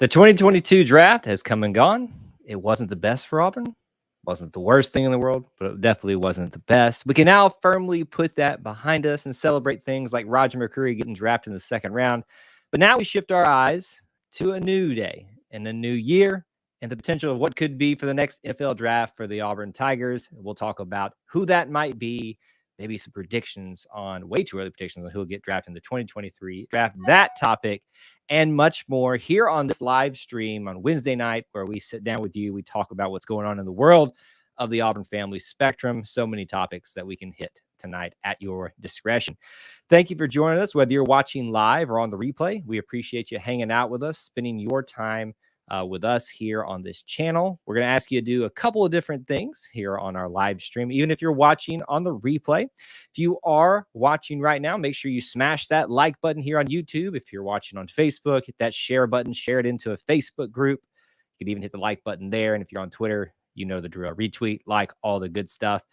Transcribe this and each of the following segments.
The 2022 draft has come and gone. It wasn't the best for Auburn. Wasn't the worst thing in the world, but it definitely wasn't the best. We can now firmly put that behind us and celebrate things like Roger McCreary getting drafted in the second round. But now we shift our eyes to a new day and a new year and the potential of what could be for the next NFL draft for the Auburn Tigers. We'll talk about who that might be, maybe some predictions on way too early predictions on who will get drafted in the 2023 draft, that topic and much more here on this live stream on Wednesday night, where we sit down with you. We talk about what's going on in the world of the Auburn family spectrum. So many topics that we can hit tonight at your discretion. Thank you for joining us, whether you're watching live or on the replay. We appreciate you hanging out with us, spending your time with us here on this channel. We're going to ask you to do a couple of different things here on our live stream, even if you're watching on the replay. If you are watching right now, make sure you smash that like button here on YouTube. If you're watching on Facebook, hit that share button, share it into a Facebook group. You can even hit the like button there. And if you're on Twitter, you know the drill. Retweet, like, all the good stuff.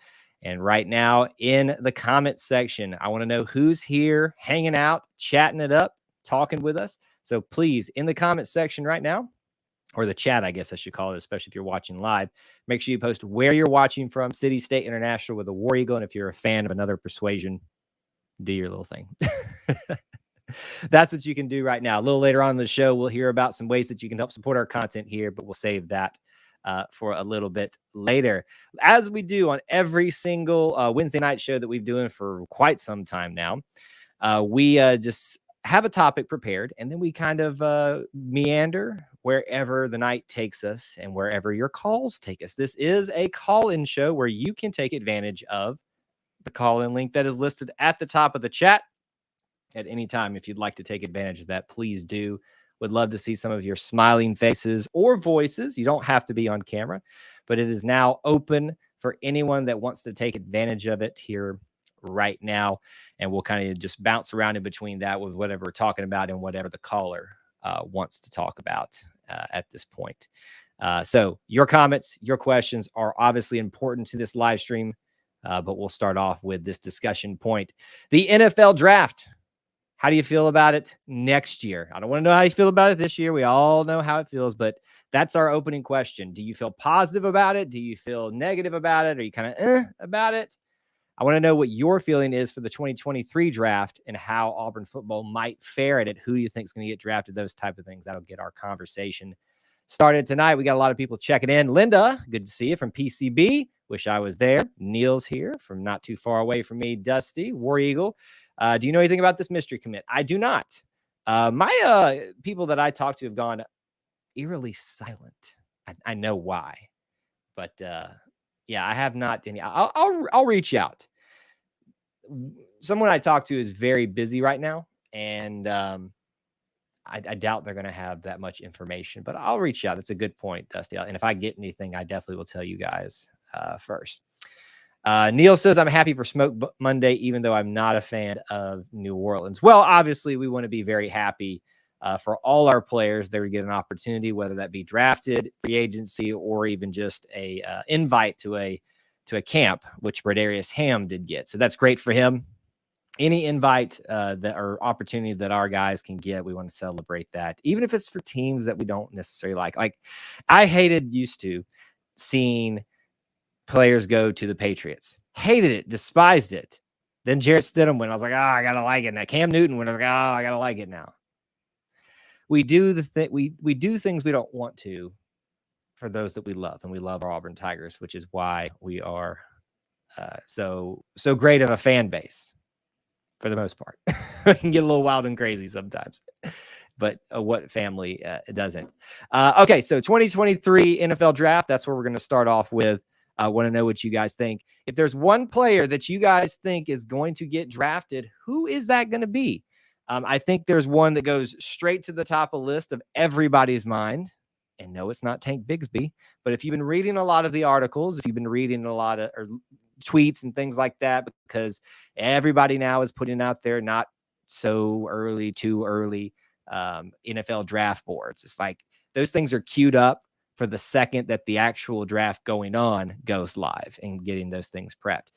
And right now in the comment section, I want to know who's here hanging out, chatting it up, talking with us. So please, in the comment section right now, or the chat, I guess I should call it, especially if you're watching live, make sure you post where you're watching from, city, state, international, with a War Eagle. And if you're a fan of another persuasion, do your little thing. That's what you can do right now. A little later on in the show, we'll hear about some ways that you can help support our content here, but we'll save that for a little bit later. As we do on every single Wednesday night show that we've been doing for quite some time now, we just have a topic prepared, and then we kind of meander wherever the night takes us and wherever your calls take us. This is a call-in show where you can take advantage of the call-in link that is listed at the top of the chat at any time. If you'd like to take advantage of that, please do. Would love to see some of your smiling faces or voices. You don't have to be on camera, but it is now open for anyone that wants to take advantage of it here right now. And we'll kind of just bounce around in between that with whatever we're talking about and whatever the caller wants to talk about at this point. So your comments, your questions are obviously important to this live stream, but we'll start off with this discussion point. The NFL draft. How do you feel about it next year? I don't want to know how you feel about it this year. We all know how it feels, but that's our opening question. Do you feel positive about it? Do you feel negative about it? Are you kind of about it? I want to know what your feeling is for the 2023 draft and how Auburn football might fare at it. Who do you think is going to get drafted? Those type of things. That'll get our conversation started tonight. We got a lot of people checking in. Linda, good to see you from PCB. Wish I was there. Neil's here from not too far away from me. Dusty, War Eagle. Do you know anything about this mystery commit? I do not. My people that I talked to have gone eerily silent. I know why, but yeah, I have not any. I'll reach out. Someone I talked to is very busy right now, and I doubt they're going to have that much information. But I'll reach out. That's a good point, Dusty. And if I get anything, I definitely will tell you guys first. Neil says, I'm happy for Smoke Monday, even though I'm not a fan of New Orleans. Well, obviously, we want to be very happy for all our players. They would get an opportunity, whether that be drafted, free agency, or even just a invite to a camp, which Bradarius Ham did get. So that's great for him. Any invite that or opportunity that our guys can get, we want to celebrate that, even if it's for teams that we don't necessarily like. Like I used to seeing players go to the Patriots. Hated it, despised it. Then Jarrett Stidham went. I was like, I gotta like it now. Cam Newton went. I was like, I gotta like it now. We do we do things we don't want to for those that we love, and we love our Auburn Tigers, which is why we are so great of a fan base for the most part. We can get a little wild and crazy sometimes, but what family doesn't? Okay, so 2023 NFL draft. That's where we're going to start off with. I want to know what you guys think. If there's one player that you guys think is going to get drafted, who is that going to be? I think there's one that goes straight to the top of the list of everybody's mind. And no, it's not Tank Bigsby. But if you've been reading a lot of the articles, if you've been reading a lot of tweets and things like that, because everybody now is putting out there not so early, too early NFL draft boards. It's like those things are queued up for the second that the actual draft going on goes live and getting those things prepped.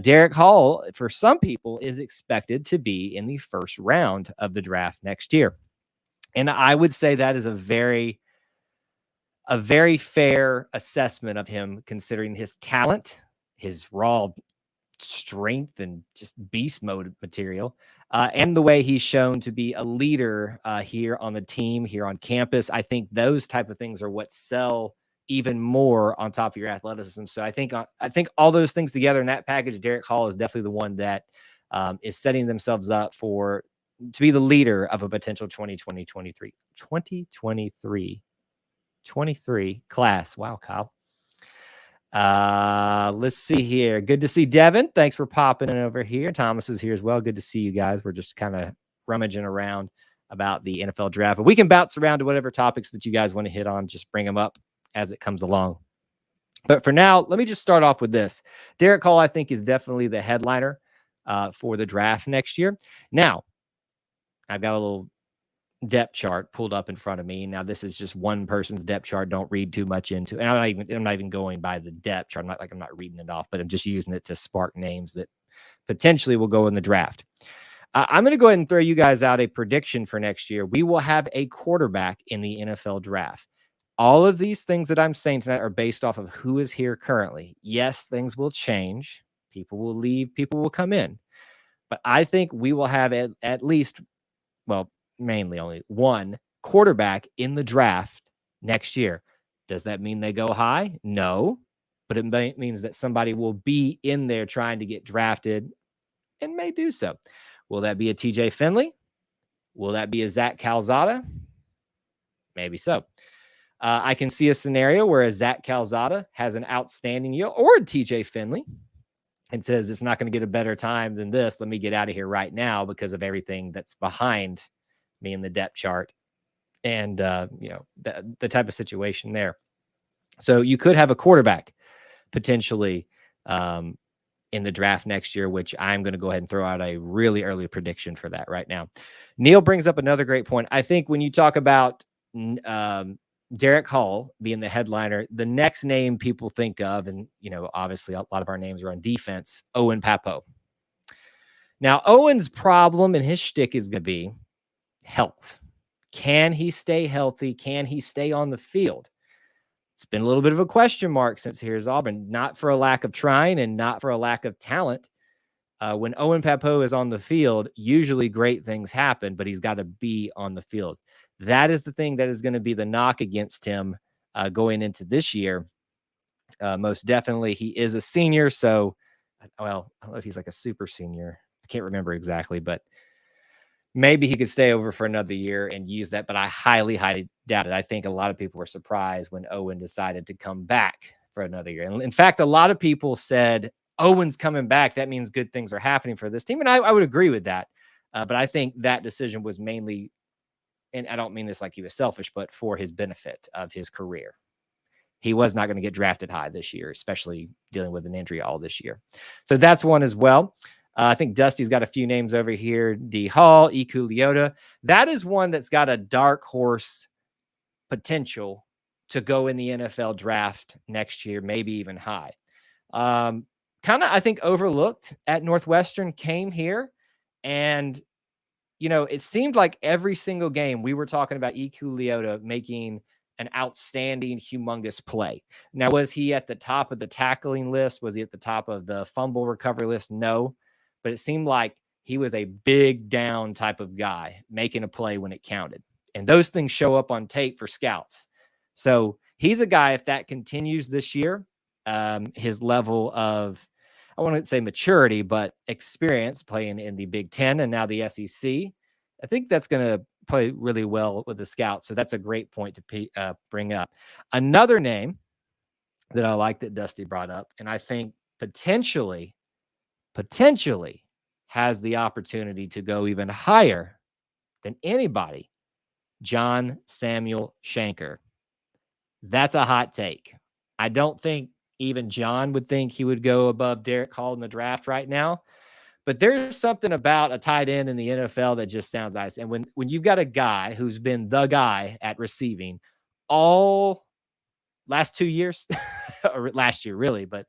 Derrick Hall, for some people, is expected to be in the first round of the draft next year. And I would say that is a very fair assessment of him, considering his talent, his raw strength, and just beast mode material, and the way he's shown to be a leader here on the team, here on campus. I think those type of things are what sell even more on top of your athleticism. So I think all those things together in that package, Derrick Hall is definitely the one that is setting themselves up to be the leader of a potential 2023 class. Wow, Kyle. Let's see here. Good to see Devin. Thanks for popping in over here. Thomas is here as well. Good to see you guys. We're just kind of rummaging around about the NFL draft, but we can bounce around to whatever topics that you guys want to hit on. Just bring them up as it comes along. But for now, let me just start off with this. Derrick Hall, I think, is definitely the headliner for the draft next year. Now, I've got a little depth chart pulled up in front of me. Now, this is just one person's depth chart. Don't read too much into it. And I'm not even going by the depth chart. I'm not reading it off, but I'm just using it to spark names that potentially will go in the draft. I'm going to go ahead and throw you guys out a prediction for next year. We will have a quarterback in the NFL draft. All of these things that I'm saying tonight are based off of who is here currently. Yes, things will change. People will leave. People will come in. But I think we will have at least, well, mainly only one quarterback in the draft next year. Does that mean they go high? No, but it means that somebody will be in there trying to get drafted and may do so. Will that be a TJ Finley? Will that be a Zach Calzada? Maybe so. I can see a scenario where a Zach Calzada has an outstanding year, or a TJ Finley, and says it's not going to get a better time than this. Let me get out of here right now because of everything that's behind me in the depth chart and the type of situation there. So you could have a quarterback potentially in the draft next year, which I'm going to go ahead and throw out a really early prediction for that right now. Neil brings up another great point. I think when you talk about Derrick Hall being the headliner, the next name people think of, and obviously a lot of our names are on defense, Owen Pappoe. Now, Owen's problem and his shtick is going to be health. Can he stay healthy? Can he stay on the field? It's been a little bit of a question mark since here's Auburn, not for a lack of trying and not for a lack of talent. When Owen Pappoe is on the field, usually great things happen, but he's got to be on the field. That is the thing that is going to be the knock against him going into this year. Most definitely, he is a senior, so, well, I don't know if he's like a super senior. I can't remember exactly, but maybe he could stay over for another year and use that, but I highly, highly doubt it. I think a lot of people were surprised when Owen decided to come back for another year. And in fact, a lot of people said, Owen's coming back. That means good things are happening for this team. And I would agree with that. But I think that decision was mainly, and I don't mean this like he was selfish, but for his benefit of his career. He was not going to get drafted high this year, especially dealing with an injury all this year. So that's one as well. I think Dusty's got a few names over here. D. Hall, Iku Leota. That is one that's got a dark horse potential to go in the NFL draft next year, maybe even high. Kind of, I think, overlooked at Northwestern, came here, and, it seemed like every single game we were talking about Iku Leota making an outstanding, humongous play. Now, was he at the top of the tackling list? Was he at the top of the fumble recovery list? No. But it seemed like he was a big down type of guy making a play when it counted. And those things show up on tape for scouts. So he's a guy, if that continues this year, his level of, I wouldn't say maturity, but experience playing in the Big Ten and now the SEC, I think that's going to play really well with the scouts. So that's a great point to bring up. Another name that I like that Dusty brought up, and I think potentially has the opportunity to go even higher than anybody, John Samuel Shanker. That's a hot take. I don't think even John would think he would go above Derrick Hall in the draft right now, but there's something about a tight end in the NFL that just sounds nice. And when you've got a guy who's been the guy at receiving all last 2 years, or last year really, but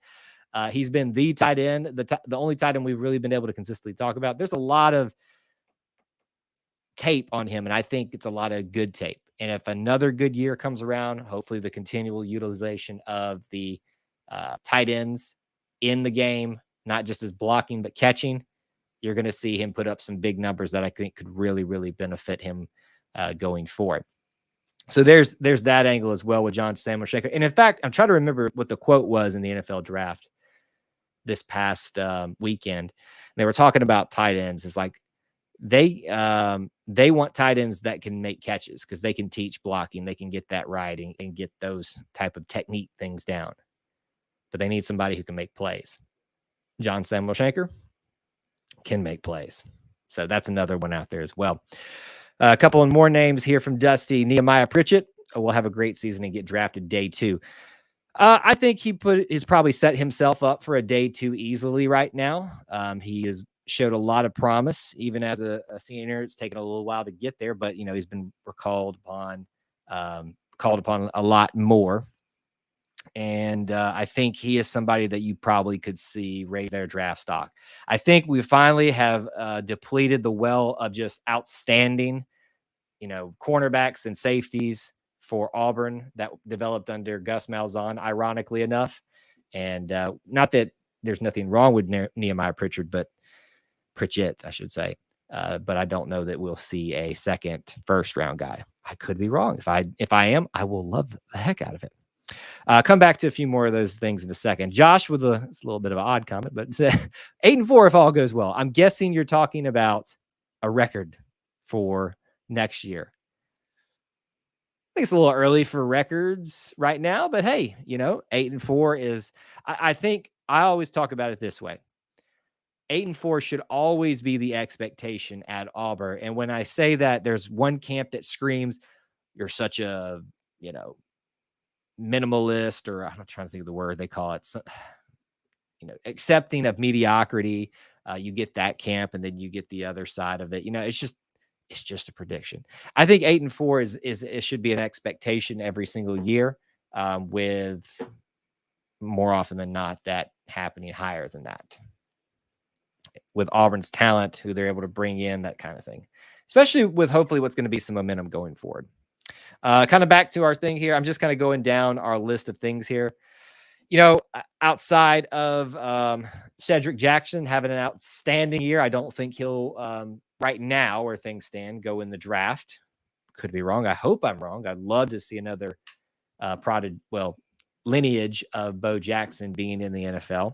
he's been the tight end, the only tight end we've really been able to consistently talk about. There's a lot of tape on him, and I think it's a lot of good tape. And if another good year comes around, hopefully the continual utilization of the tight ends in the game, not just as blocking, but catching, you're going to see him put up some big numbers that I think could really, really benefit him going forward. So there's that angle as well with John Samuel Shenker. And in fact, I'm trying to remember what the quote was in the NFL draft this past weekend. They were talking about tight ends. It's like they want tight ends that can make catches because they can teach blocking. They can get that right and get those type of technique things down. But they need somebody who can make plays. John Samuel Shenker can make plays. So that's another one out there as well. A couple of more names here from Dusty. Nehemiah Pritchett will have a great season and get drafted day 2. I think he's probably set himself up for a day 2 easily right now. He has showed a lot of promise, even as a senior. It's taken a little while to get there, but he's been called upon a lot more. And I think he is somebody that you probably could see raise their draft stock. I think we finally have depleted the well of just outstanding, cornerbacks and safeties for Auburn that developed under Gus Malzahn, ironically enough. And not that there's nothing wrong with Nehemiah Pritchett, I should say. But I don't know that we'll see a second first-round guy. I could be wrong. If I am, I will love the heck out of it. Come back to a few more of those things in a second. Josh with it's a little bit of an odd comment, but 8-4 if all goes well. I'm guessing you're talking about a record for next year. I think it's a little early for records right now, but hey, 8-4 is, I think I always talk about it this way. 8-4 should always be the expectation at Auburn. And when I say that, there's one camp that screams, you're such a, minimalist, or I'm not trying to think of the word they call it, accepting of mediocrity. You get that camp, and then you get the other side of it. It's just a prediction. I think 8-4 is it should be an expectation every single year, with more often than not that happening higher than that. With Auburn's talent, who they're able to bring in, that kind of thing, especially with hopefully what's going to be some momentum going forward. Kind of back to our thing here. I'm just kind of going down our list of things here. Outside of Cedric Jackson having an outstanding year, I don't think he'll, right now where things stand, go in the draft. Could be wrong. I hope I'm wrong. I'd love to see another lineage of Bo Jackson being in the NFL.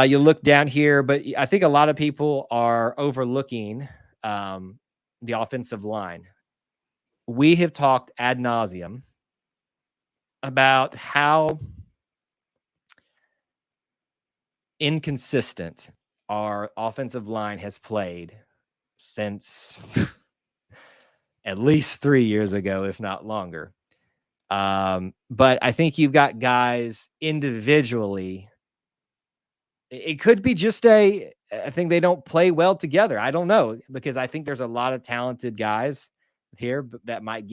You look down here, but I think a lot of people are overlooking the offensive line. We have talked ad nauseum about how inconsistent our offensive line has played since at least 3 years ago, if not longer. But I think you've got guys individually. It could be just I think they don't play well together. I don't know, because I think there's a lot of talented guys here that might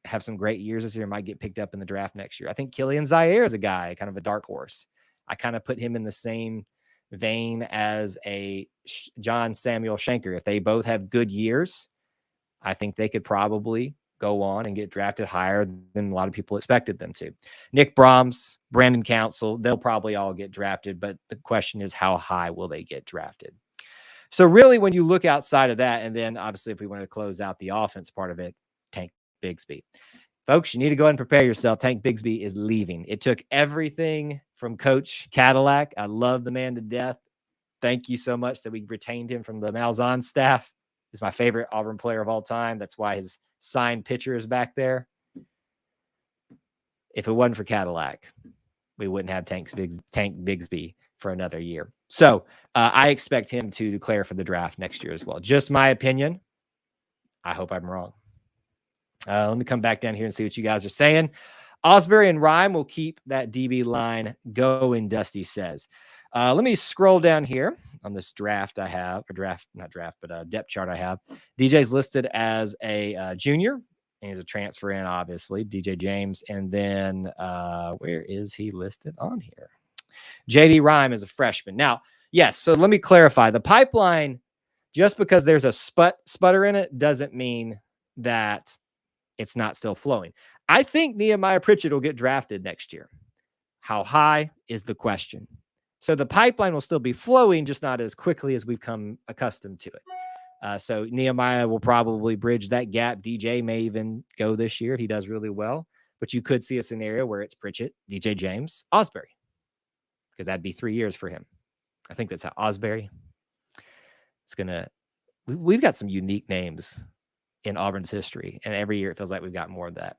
have some great years this year, might get picked up in the draft next year. I think Killian Zaire is a guy, kind of a dark horse. I kind of put him in the same vein as a John Samuel Shenker. If they both have good years, I think they could probably go on and get drafted higher than a lot of people expected them to. Nick Brahms, Brandon Council, they'll probably all get drafted, but the question is, how high will they get drafted? So really, when you look outside of that, and then obviously if we want to close out the offense part of it, Tank Bigsby. Folks, you need to go ahead and prepare yourself. Tank Bigsby is leaving. It took everything from Coach Cadillac. I love the man to death. Thank you so much that we retained him from the Malzahn staff. He's my favorite Auburn player of all time. That's why his signed picture is back there. If it wasn't for Cadillac, we wouldn't have Tank Bigsby for another year. So I expect him to declare for the draft next year as well. Just my opinion. I hope I'm wrong. Let me come back down here and see what you guys are saying. Osbury and Rhyme will keep that DB line going, Dusty says. Let me scroll down here on this draft I have, depth chart I have. DJ's listed as a junior, and he's a transfer in, obviously, DJ James. And then where is he listed on here? JD Rhyme is a freshman. Now, yes, so let me clarify. The pipeline just because there's a sputter in it doesn't mean that it's not still flowing. I think Nehemiah Pritchett will get drafted next year. How high is the question. So the pipeline will still be flowing, just not as quickly as we've come accustomed to it. So Nehemiah will probably bridge that gap. DJ may even go this year if he does really well. But you could see a scenario where it's Pritchett, DJ James, Osbury, because that'd be 3 years for him. I think that's how Osbury. It's gonna. We've got some unique names in Auburn's history, and every year it feels like we've got more of that.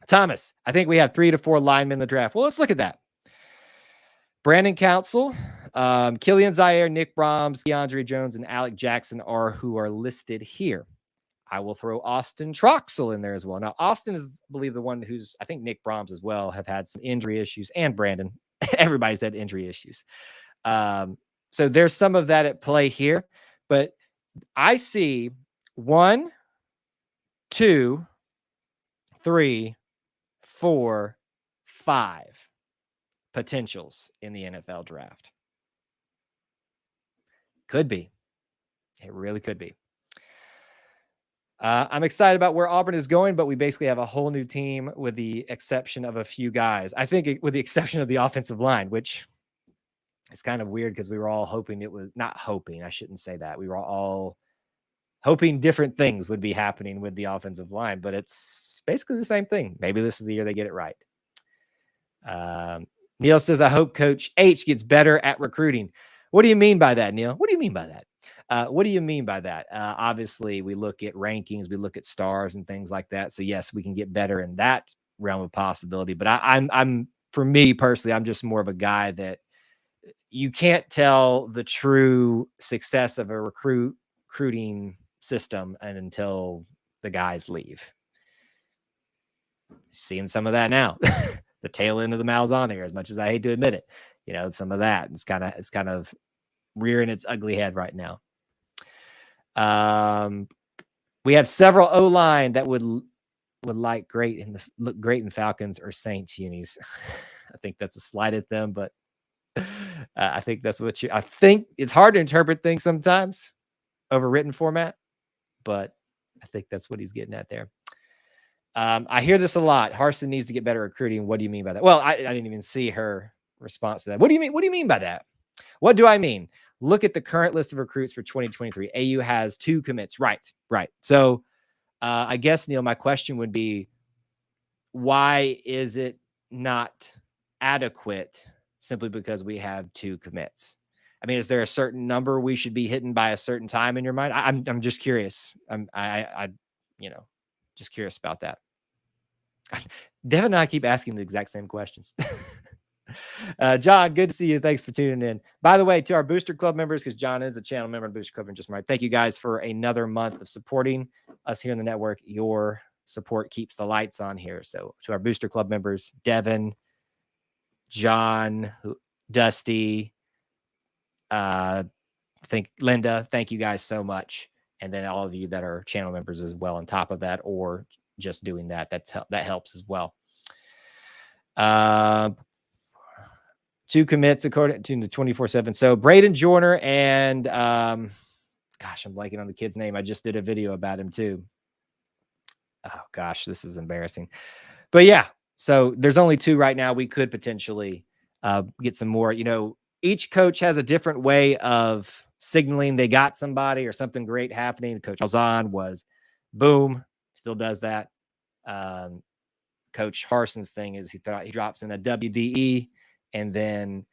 Thomas, I think we have 3 to 4 linemen in the draft. Well, let's look at that. Brandon Council, Killian Zaire, Nick Brahms, DeAndre Jones, and Alec Jackson are who are listed here. I will throw Austin Troxell in there as well. Now, Austin is, I believe, the one who's, I think Nick Brahms as well, have had some injury issues, and Brandon. Everybody's had injury issues. So there's some of that at play here. But I see 1, 2, 3, 4, 5 potentials in the NFL draft. Could be. It really could be. I'm excited about where Auburn is going, but we basically have a whole new team with the exception of a few guys. I think with the exception of the offensive line, which is kind of weird because we were all hoping it was not hoping. I shouldn't say that. We were all hoping different things would be happening with the offensive line, but it's basically the same thing. Maybe this is the year they get it right. Neil says, I hope Coach H gets better at recruiting. What do you mean by that, Neil? What do you mean by that? What do you mean by that? Obviously, we look at rankings, we look at stars and things like that. So yes, we can get better in that realm of possibility. But I'm for me personally, I'm just more of a guy that you can't tell the true success of a recruiting system until the guys leave. Seeing some of that now. The tail end of the Malzahn here, as much as I hate to admit it, some of that. It's kind of rearing its ugly head right now. We have several O-line that would look great in Falcons or Saints unis. I think that's a slight at them, but I think that's what I think it's hard to interpret things sometimes over written format, but I think that's what he's getting at there. I hear this a lot. Harsin needs to get better at recruiting. What do you mean by that? Well, I didn't even see her response to that. What do you mean? What do you mean by that? What do I mean? Look at the current list of recruits for 2023. AU has 2 commits. Right. So I guess, Neil, my question would be, why is it not adequate simply because we have 2 commits? I mean, is there a certain number we should be hitting by a certain time in your mind? I'm just curious. I just curious about that. Devin and I keep asking the exact same questions. John, good to see you. Thanks for tuning in. By the way, to our Booster Club members, because John is a channel member of Booster Club and just right. Thank you guys for another month of supporting us here in the network. Your support keeps the lights on here. So to our Booster Club members, Devin, John, Dusty, I think Linda, thank you guys so much. And then all of you that are channel members as well on top of that, or just doing that, that helps as well. 2 commits according to the 24/7. So Braden Joyner and gosh, I'm blanking on the kid's name. I just did a video about him too. Oh gosh, this is embarrassing. But yeah, so there's only 2 right now. We could potentially get some more. Each coach has a different way of signaling they got somebody or something great happening. Coach Malzahn was boom, still does that. Coach Harsin's thing is he drops in a WDE and then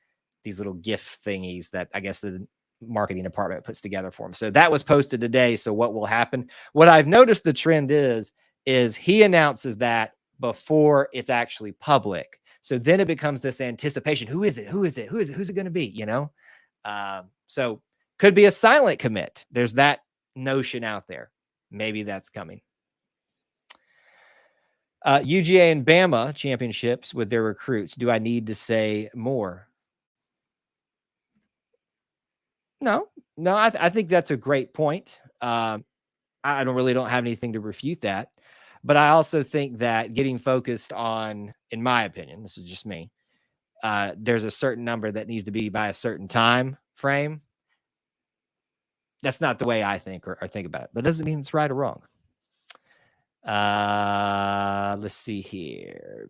these little GIF thingies that I guess the marketing department puts together for him. So that was posted today. So what will happen? What I've noticed the trend is he announces that before it's actually public. So then it becomes this anticipation. Who is it? Who's it going to be? So could be a silent commit. There's that notion out there. Maybe that's coming. UGA and Bama championships with their recruits. Do I need to say more? No, I think that's a great point. I don't have anything to refute that. But I also think that getting focused on, in my opinion, this is just me, there's a certain number that needs to be by a certain time frame. That's not the way I think or think about it, but it doesn't mean it's right or wrong. Let's see here.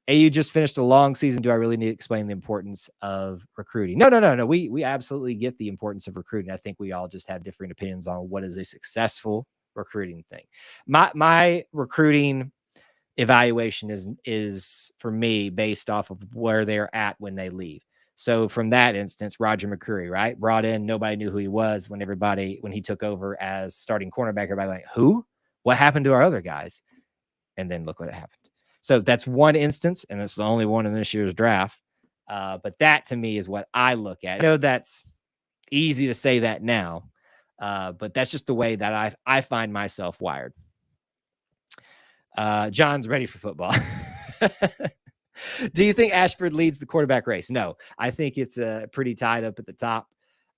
AU just finished a long season. Do I really need to explain the importance of recruiting? No. We absolutely get the importance of recruiting. I think we all just have different opinions on what is a successful recruiting thing. My recruiting evaluation is for me based off of where they're at when they leave. So from that instance, Roger McCreary, right? Brought in, nobody knew who he was when he took over as starting cornerback. Everybody like, who? What happened to our other guys? And then look what happened. So that's one instance, and it's the only one in this year's draft. But that to me is what I look at. I know that's easy to say that now, but that's just the way that I find myself wired. John's ready for football. Do you think Ashford leads the quarterback race? No, I think it's pretty tied up at the top.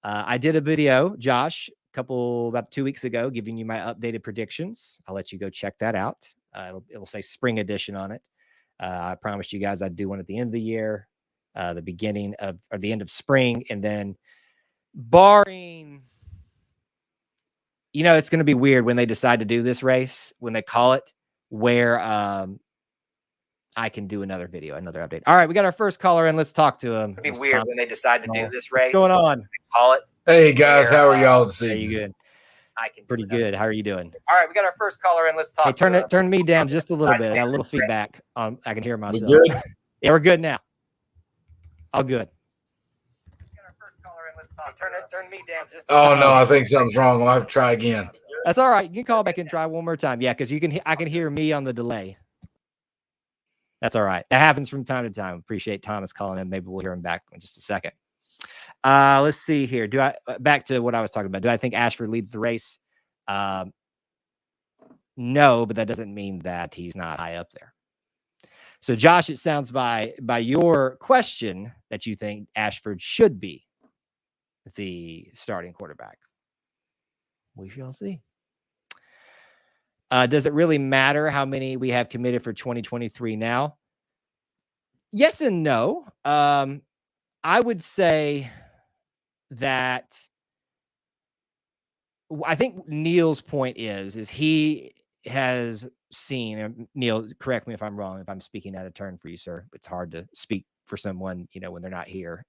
I did a video, Josh, about 2 weeks ago, giving you my updated predictions. I'll let you go check that out. It'll say spring edition on it. I promised you guys I'd do one at the end of the year, the beginning of or the end of spring, and then barring, it's going to be weird when they decide to do this race, when they call it, where I can do another video, another update. All right, we got our first caller in. Let's talk to him. It'd be weird when they decide to do this race. What's going on? Call it. Hey guys, how are y'all this evening? Are you good? Pretty good. How are you doing? All right, we got our first caller in. Let's talk. Hey, turn me down just a little bit. I got a little feedback. I can hear myself. We good? Yeah, we're good now. All good. Turn me down just. Oh no, I think something's wrong. I'll have to try again. That's all right. You can call back and try one more time. Yeah, because I can hear me on the delay. That's all right. That happens from time to time. Appreciate Thomas calling in. Maybe we'll hear him back in just a second. Let's see here. Back to what I was talking about. Do I think Ashford leads the race? No, but that doesn't mean that he's not high up there. So, Josh, it sounds by your question that you think Ashford should be the starting quarterback. We shall see. Does it really matter how many we have committed for 2023 now? Yes and no. I would say that I think Neil's point is he has seen, and Neil, correct me if I'm wrong, if I'm speaking out of turn for you, sir. It's hard to speak for someone, when they're not here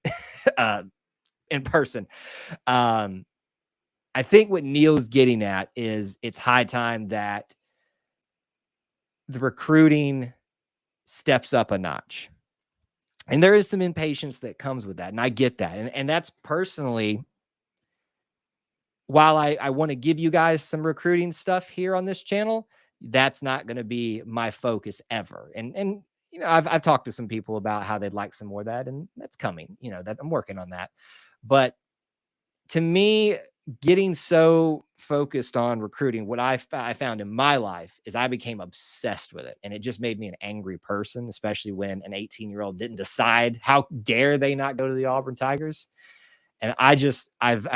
in person. I think what Neil's getting at is it's high time that the recruiting steps up a notch. And there is some impatience that comes with that. And I get that. And that's personally, while I want to give you guys some recruiting stuff here on this channel, that's not going to be my focus ever. And I've talked to some people about how they'd like some more of that, and that's coming, that I'm working on that. But to me, getting so focused on recruiting, what I found in my life is I became obsessed with it. And it just made me an angry person, especially when an 18-year-old didn't decide. How dare they not go to the Auburn Tigers? And I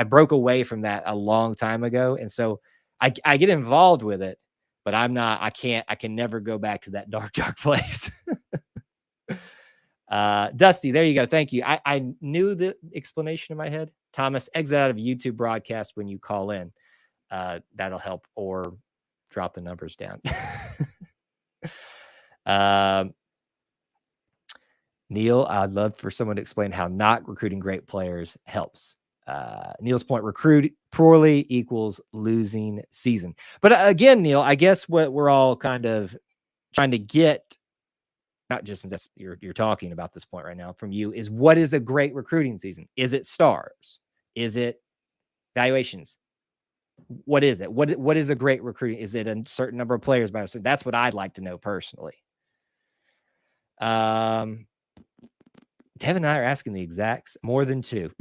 broke away from that a long time ago. And so I get involved with it, but I can never go back to that dark place. Dusty, there you go. Thank you. I knew the explanation in my head. Thomas, exit out of YouTube broadcast when you call in. That'll help, or drop the numbers down. Neil, I'd love for someone to explain how not recruiting great players helps. Neil's point, recruit poorly equals losing season. But again, Neil, I guess what we're all kind of trying to get, not just since you're talking about this point right now from you, is what is a great recruiting season? Is it stars? Is it valuations? What is it? What is a great recruiting? Is it a certain number of players by a certain? That's what I'd like to know personally. Devin and I are asking the exacts, more than two.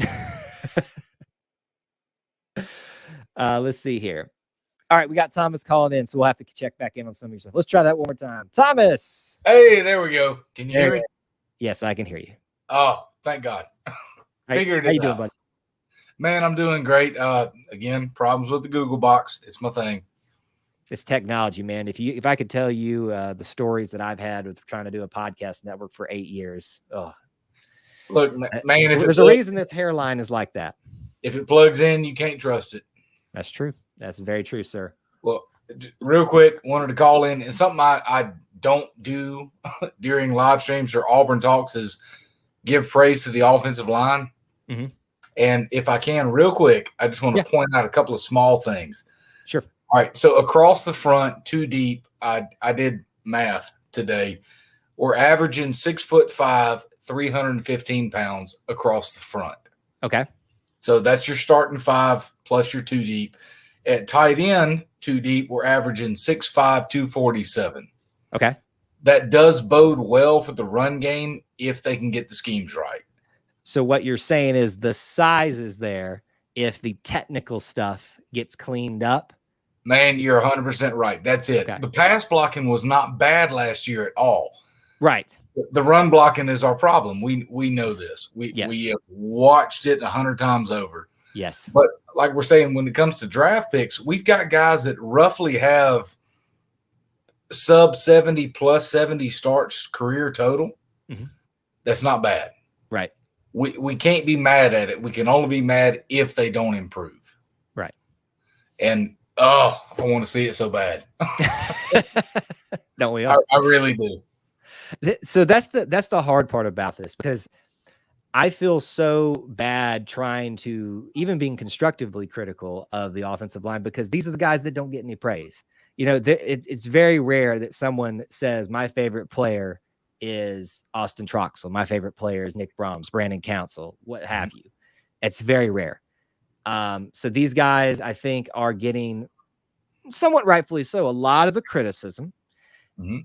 Let's see here. All right, we got Thomas calling in, so we'll have to check back in on some of your stuff. Let's try that one more time. Thomas. Hey, there we go. Can you hear me? Yes, I can hear you. Oh, thank God. Figured it out. How you doing, buddy? Man, I'm doing great. Again, problems with the Google box. It's my thing. It's technology, man. If I could tell you the stories that I've had with trying to do a podcast network for 8 years. Oh, look, man, there's a reason this hairline is like that. If it plugs in, you can't trust it. That's true. That's very true, sir. Well, real quick, wanted to call in, and something I don't do during live streams or Auburn talks is give praise to the offensive line. Mm-hmm. And if I can, real quick, I just want to point out a couple of small things. Sure. All right. So across the front, 2 deep, I did math today. We're averaging 6'5", 315 pounds across the front. Okay. So that's your starting 5 plus your 2 deep. At tight end, 2 deep, we're averaging 6'5", 247. Okay. That does bode well for the run game if they can get the schemes right. So what you're saying is the size is there if the technical stuff gets cleaned up. Man, you're 100% right. That's it. Okay. The pass blocking was not bad last year at all. Right. The run blocking is our problem. We know this. We have watched it 100 times over. Yes. But like we're saying, when it comes to draft picks, we've got guys that roughly have sub 70 plus 70 starts career total. Mm-hmm. That's not bad. Right. We can't be mad at it. We can only be mad if they don't improve. Right. And I want to see it so bad. Don't we all? I really do. So that's the hard part about this, because I feel so bad trying to even being constructively critical of the offensive line, because these are the guys that don't get any praise. You know, it's very rare that someone says my favorite player is Austin Troxell, my favorite player is Nick Brahms, Brandon Council, what have you. It's very rare. So these guys, I think, are getting, somewhat rightfully so, a lot of the criticism,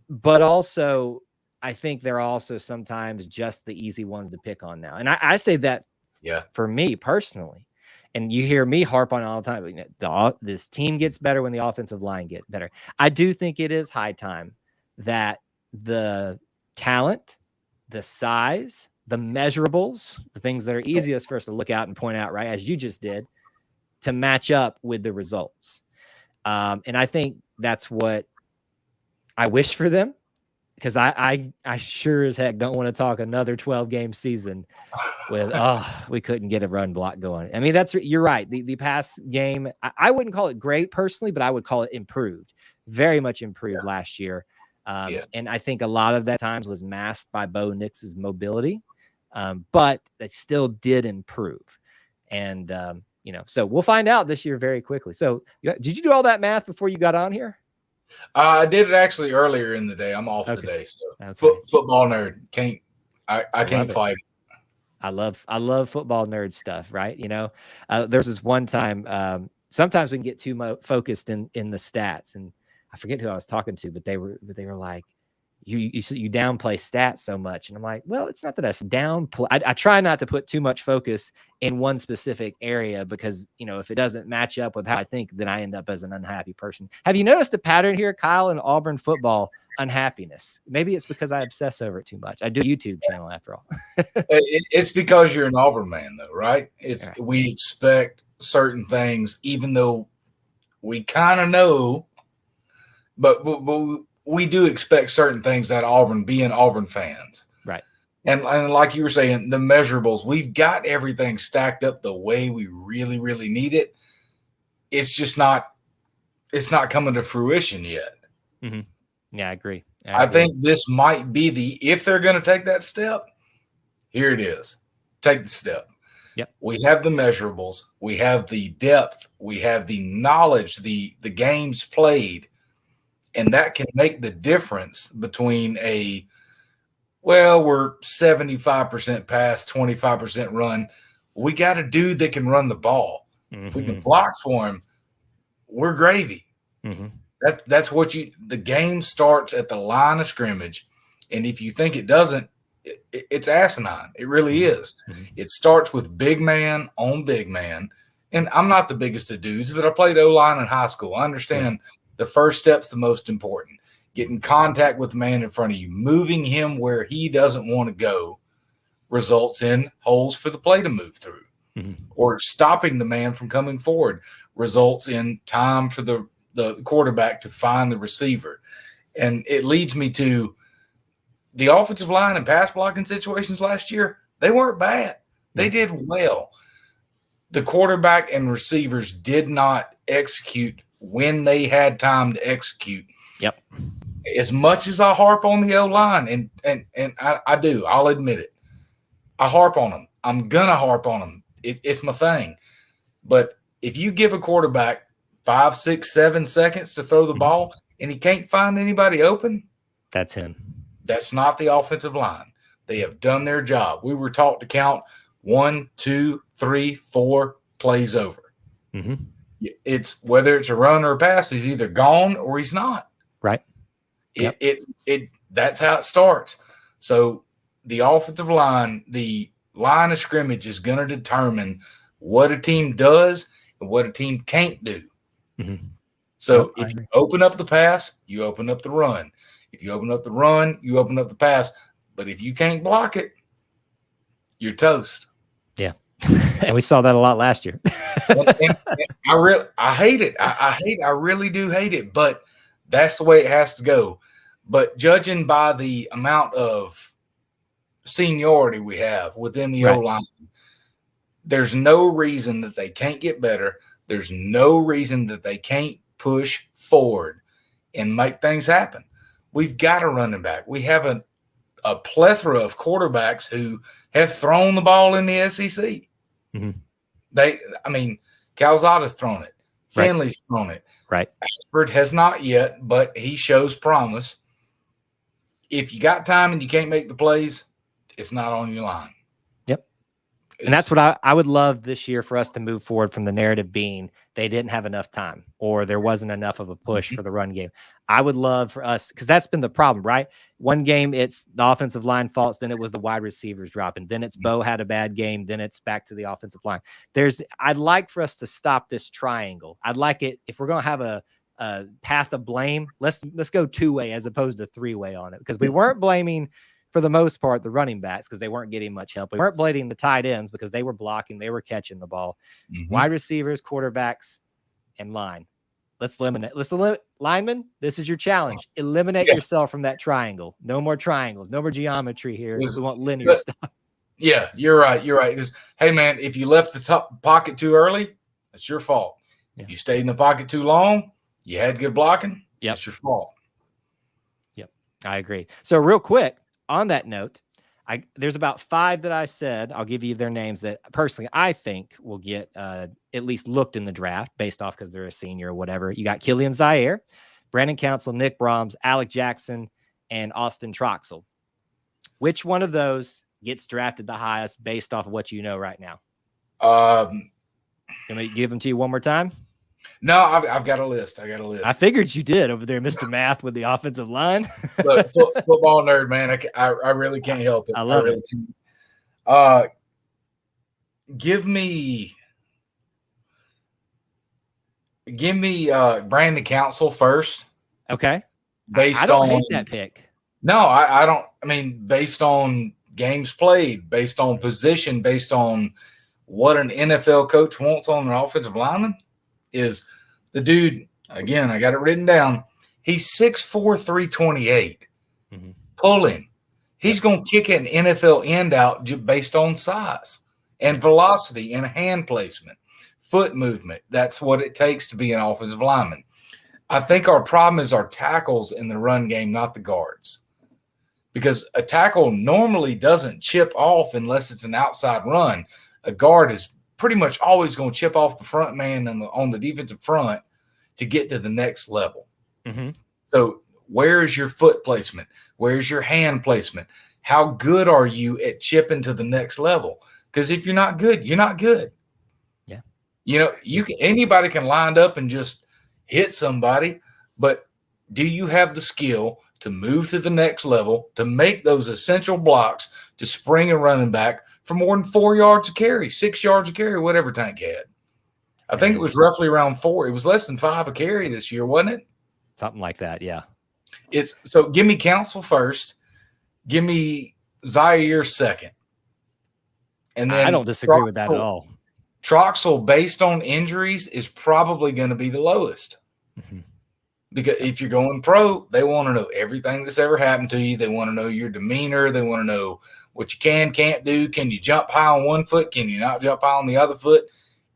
but also I think they're also sometimes just the easy ones to pick on now. And I say that for me personally, and you hear me harp on it all the time. This team gets better when the offensive line gets better. I do think it is high time that the talent, the size, the measurables, the things that are easiest for us to look out and point out, right, as you just did, to match up with the results. And I think that's what I wish for them, because I sure as heck don't want to talk another 12-game season with, we couldn't get a run block going. I mean, you're right. The pass game, I wouldn't call it great personally, but I would call it improved, very much improved last year. And I think a lot of that times was masked by Bo Nix's mobility, but they still did improve. And, so we'll find out this year very quickly. So did you do all that math before you got on here? I did it actually earlier in the day. I'm off today, so football nerd I can't fight. I love football nerd stuff, right? There's this one time. Sometimes we can get too focused in the stats, and I forget who I was talking to, but they were like, you downplay stats so much, and I'm like, well, it's not that I downplay. I try not to put too much focus in one specific area, because if it doesn't match up with how I think, then I end up as an unhappy person. Have you noticed a pattern here, Kyle, in Auburn football unhappiness? Maybe it's because I obsess over it too much. I do a YouTube channel after all. It's because you're an Auburn man, though, right? We expect certain things, even though we kind of know, but we do expect certain things out of Auburn, being Auburn fans. Right. And like you were saying, the measurables, we've got everything stacked up the way we really, really need it. It's just not coming to fruition yet. Mm-hmm. Yeah, I agree. I think this might be if they're going to take that step, here it is. Take the step. Yep. We have the measurables. We have the depth. We have the knowledge, the games played. And that can make the difference between we're 75% pass, 25% run. We got a dude that can run the ball. Mm-hmm. If we can block for him, we're gravy. Mm-hmm. That's what the game starts at the line of scrimmage. And if you think it doesn't, it's asinine. It really is. Mm-hmm. It starts with big man on big man. And I'm not the biggest of dudes, but I played O-line in high school. I understand the first step's the most important. Getting contact with the man in front of you, moving him where he doesn't want to go, results in holes for the play to move through. Mm-hmm. Or stopping the man from coming forward results in time for the quarterback to find the receiver. And it leads me to the offensive line and pass blocking situations last year. They weren't bad. They did well. the quarterback and receivers did not execute when they had time to execute. Yep. As much as I harp on the O-line, and I do, I'll admit it. I harp on them. I'm going to harp on them. It's my thing. But if you give a quarterback 5, 6, 7 seconds to throw the ball and he can't find anybody open, that's him. That's not the offensive line. They have done their job. We were taught to count 1, 2, 3, 4 plays over. It's whether it's a run or a pass, he's either gone or he's not. Right. That's how it starts. So the offensive line, the line of scrimmage is going to determine what a team does and what a team can't do. So if you open up the pass, you open up the run. If you open up the run, you open up the pass. But if you can't block it, you're toast. Yeah. And we saw that a lot last year. and I hate it. I really do hate it, but that's the way it has to go. But judging by the amount of seniority we have within the O-line, there's no reason that they can't get better. There's no reason that they can't push forward and make things happen. We've got a running back. We have a plethora of quarterbacks who have thrown the ball in the SEC. Calzada's thrown it. Finley's thrown it. Right. Ashford has not yet, but he shows promise. If you got time and you can't make the plays, it's not on your line. Yep. And that's what I would love this year for us to move forward from the narrative being they didn't have enough time or there wasn't enough of a push for the run game. I would love for us, because that's been the problem, right? One game, it's the offensive line faults, then it was the wide receivers dropping, then it's Bo had a bad game, then it's back to the offensive line. I'd like for us to stop this triangle. I'd like it, if we're going to have a path of blame, let's go 2-way as opposed to 3-way on it, because we weren't blaming, for the most part, the running backs because they weren't getting much help. We weren't blaming the tight ends because they were blocking, they were catching the ball. Wide receivers, quarterbacks, and line. Let's eliminate linemen. This is your challenge. Eliminate yourself from that triangle. No more triangles. No more geometry here. We want linear stuff. Yeah, you're right. You're right. Just, hey, man, if you left the top pocket too early, that's your fault. If you stayed in the pocket too long, you had good blocking. That's your fault. Yep, I agree. So real quick, on that note, there's about 5 that I said. I'll give you their names that personally I think will get at least looked in the draft based off because they're a senior or whatever. You got Killian Zaire, Brandon Council, Nick Brahms, Alec Jackson, and Austin Troxell. Which one of those gets drafted the highest based off of what you know right now? Can we give them to you one more time? No, I've got a list. I figured you did over there, Mr. Math, with the offensive line. Look, football nerd, man. I really can't help it. I love it. Give me Brandon Council first. Okay. I don't hate that pick. No, I don't. I mean, based on games played, based on position, based on what an NFL coach wants on an offensive lineman, is the dude, again, I got it written down. He's 6'4", 328. Pull him. He's going to kick an NFL end out based on size and velocity and hand placement, foot movement. That's what it takes to be an offensive lineman. I think our problem is our tackles in the run game, not the guards. Because a tackle normally doesn't chip off unless it's an outside run. A guard is pretty much always going to chip off the front man on the defensive front to get to the next level. So where is your foot placement? Where's your hand placement? How good are you at chipping to the next level? Because if you're not good, you're not good. Yeah. You know, anybody can line up and just hit somebody, but do you have the skill to move to the next level, to make those essential blocks, to spring a running back for more than 4 yards a carry, 6 yards a carry, whatever Tank had? I think it was roughly around 4. It was less than 5 a carry this year, wasn't it? Something like that, yeah. So give me Council first. Give me Zaire second. And then I don't disagree with that at all. Troxell, based on injuries, is probably going to be the lowest. Because if you're going pro, they want to know everything that's ever happened to you. They want to know your demeanor. They want to know what you can't do. Can you jump high on one foot? Can you not jump high on the other foot?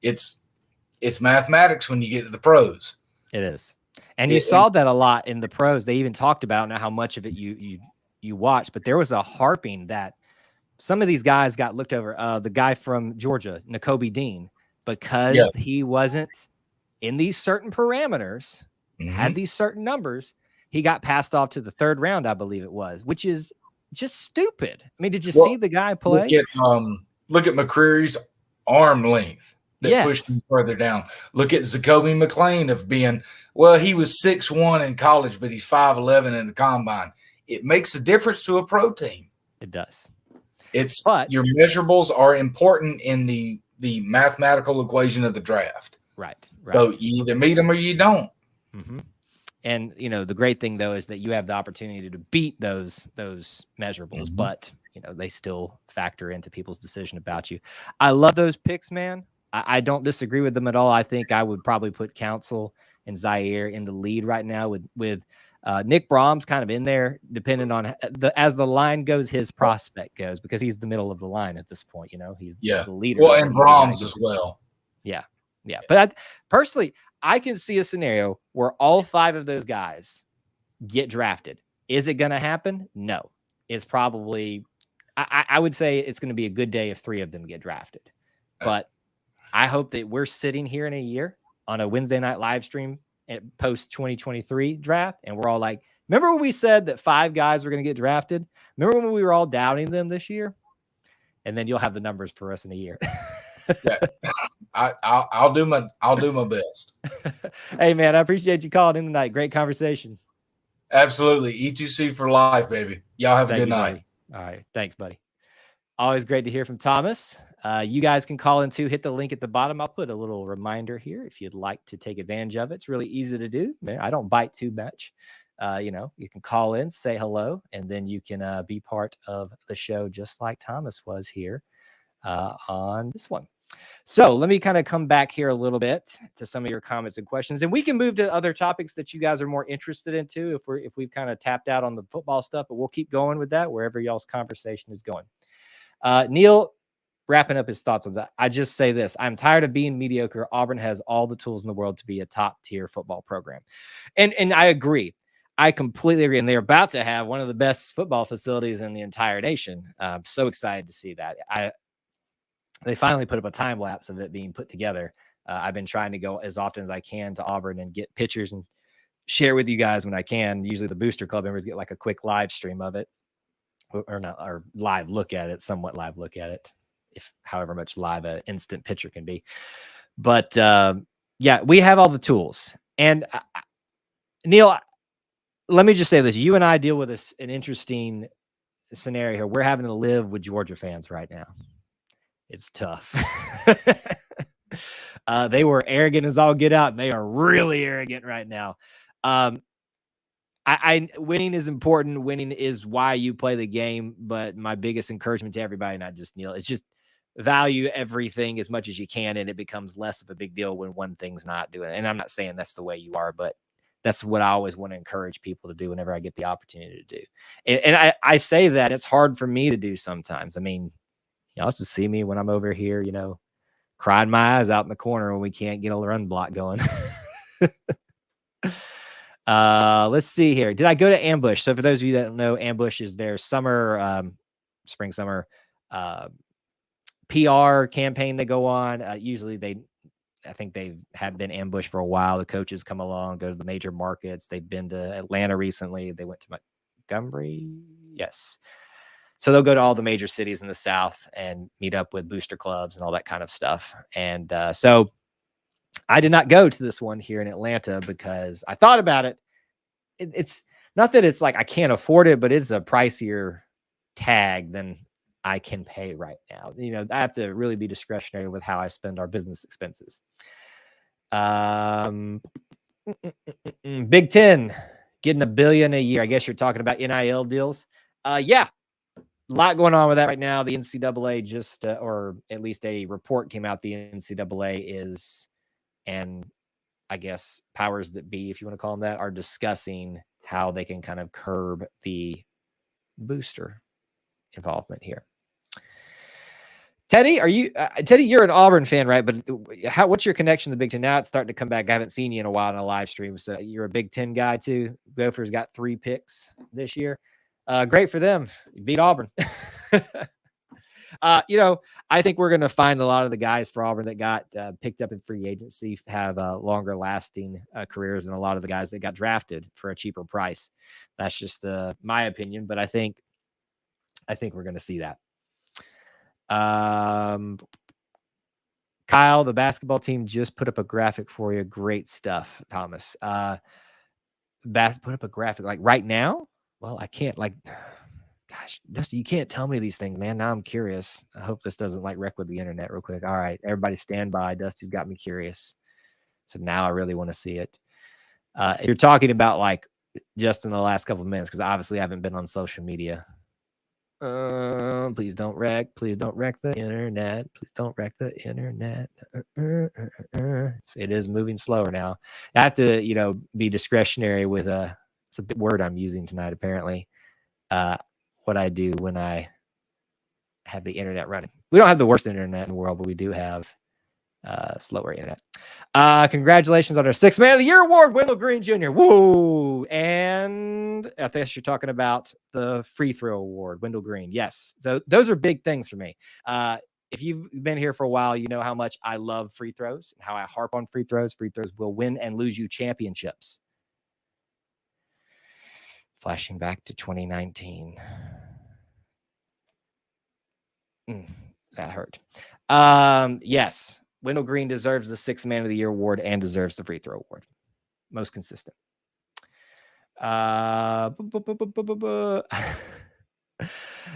it's mathematics when you get to the pros. It is. And you saw that a lot in the pros. They even talked about now how much of it you watched, but there was a harping that some of these guys got looked over. The guy from Georgia, Nakobe Dean, because he wasn't in these certain parameters, had these certain numbers, he got passed off to the third round, I believe it was, which is just stupid. I mean, did you see the guy play? Look at McCreary's arm length that pushed him further down. Look at Zacoby McClain of being, he was 6'1" in college, but he's 5'11" in the combine. It makes a difference to a pro team. It does. But your measurables are important in the mathematical equation of the draft. Right. So you either meet them or you don't. Mm-hmm. And the great thing though is that you have the opportunity to beat those measurables, but they still factor into people's decision about you. I love those picks, man. I don't disagree with them at all. I think I would probably put Council and Zaire in the lead right now with Nick Brahms kind of in there, depending on as the line goes, his prospect goes, because he's the middle of the line at this point. He's the leader. Well, and Brahms as well. Yeah. But personally, I can see a scenario where all 5 of those guys get drafted. Is it going to happen? No. It's probably, I would say it's going to be a good day if 3 of them get drafted. But I hope that we're sitting here in a year on a Wednesday night live stream at post 2023 draft, and we're all like, remember when we said that 5 guys were going to get drafted? Remember when we were all doubting them this year? And then you'll have the numbers for us in a year. I'll do my best. Hey man, I appreciate you calling in tonight. Great conversation. Absolutely. E2C for life, baby. Y'all have a good night. All right. Thanks, buddy. Always great to hear from Thomas. You guys can call in too. Hit the link at the bottom. I'll put a little reminder here if you'd like to take advantage of it. It's really easy to do. I don't bite too much. You can call in, say hello, and then you can be part of the show just like Thomas was here on this one. So let me kind of come back here a little bit to some of your comments and questions, and we can move to other topics that you guys are more interested in too, if we've kind of tapped out on the football stuff, but we'll keep going with that wherever y'all's conversation is going. Neil, wrapping up his thoughts on that. I just say this: I'm tired of being mediocre. Auburn has all the tools in the world to be a top tier football program. And I agree. I completely agree. And they're about to have one of the best football facilities in the entire nation. I'm so excited to see that. They finally put up a time lapse of it being put together. I've been trying to go as often as I can to Auburn and get pictures and share with you guys when I can. Usually the Booster Club members get like a quick live stream of it, or live look at it, somewhat live look at it, if however much live an instant picture can be. But we have all the tools. And Neil, let me just say this: you and I deal with an interesting scenario here. We're having to live with Georgia fans right now. It's tough. They were arrogant as all get out, and they are really arrogant right now. Winning is important. Winning is why you play the game. But my biggest encouragement to everybody, not just Neil, is just value everything as much as you can, and it becomes less of a big deal when one thing's not doing it. And I'm not saying that's the way you are, but that's what I always want to encourage people to do whenever I get the opportunity to do. And I say that it's hard for me to do sometimes. I mean, y'all just see me when I'm over here, crying my eyes out in the corner when we can't get a run block going. Let's see here. Did I go to Ambush? So for those of you that don't know, Ambush is their spring, summer PR campaign they go on. Usually I think they have been Ambush for a while. The coaches come along, go to the major markets. They've been to Atlanta recently. They went to Montgomery. Yes. So they'll go to all the major cities in the South and meet up with booster clubs and all that kind of stuff. And so I did not go to this one here in Atlanta because I thought about it. It's not that it's like I can't afford it, but it's a pricier tag than I can pay right now. I have to really be discretionary with how I spend our business expenses. Big Ten getting $1 billion a year. I guess you're talking about NIL deals. Yeah. A lot going on with that right now. The NCAA just, or at least a report came out, the NCAA is, and I guess powers that be, if you want to call them that, are discussing how they can kind of curb the booster involvement here. Teddy, Teddy? You're an Auburn fan, right? But what's your connection to the Big Ten? Now it's starting to come back. I haven't seen you in a while in a live stream, so you're a Big Ten guy too. Gophers got 3 picks this year. Great for them. You beat Auburn. I think we're going to find a lot of the guys for Auburn that got picked up in free agency have longer lasting careers than a lot of the guys that got drafted for a cheaper price. That's just my opinion, but I think we're going to see that. Kyle, the basketball team just put up a graphic for you. Great stuff, Thomas. Put up a graphic like right now. Well, I can't gosh, Dusty, you can't tell me these things, man. Now I'm curious. I hope this doesn't wreck with the internet real quick. All right, everybody stand by. Dusty's got me curious. So now I really want to see it. If you're talking about just in the last couple of minutes, because obviously I haven't been on social media. Please don't wreck. Please don't wreck the internet. Please don't wreck the internet. It is moving slower now. I have to, be discretionary with it's a big word I'm using tonight, apparently. What I do when I have the internet running. We don't have the worst internet in the world, but we do have slower internet. Congratulations on our 6th Man of the Year award, Wendell Green Jr. Woo! And I guess you're talking about the free throw award, Wendell Green. Yes. So those are big things for me. If you've been here for a while, you know how much I love free throws and how I harp on free throws. Free throws will win and lose you championships. Flashing back to 2019. That hurt. Yes. Wendell Green deserves the 6th Man of the Year award and deserves the free throw award. Most consistent.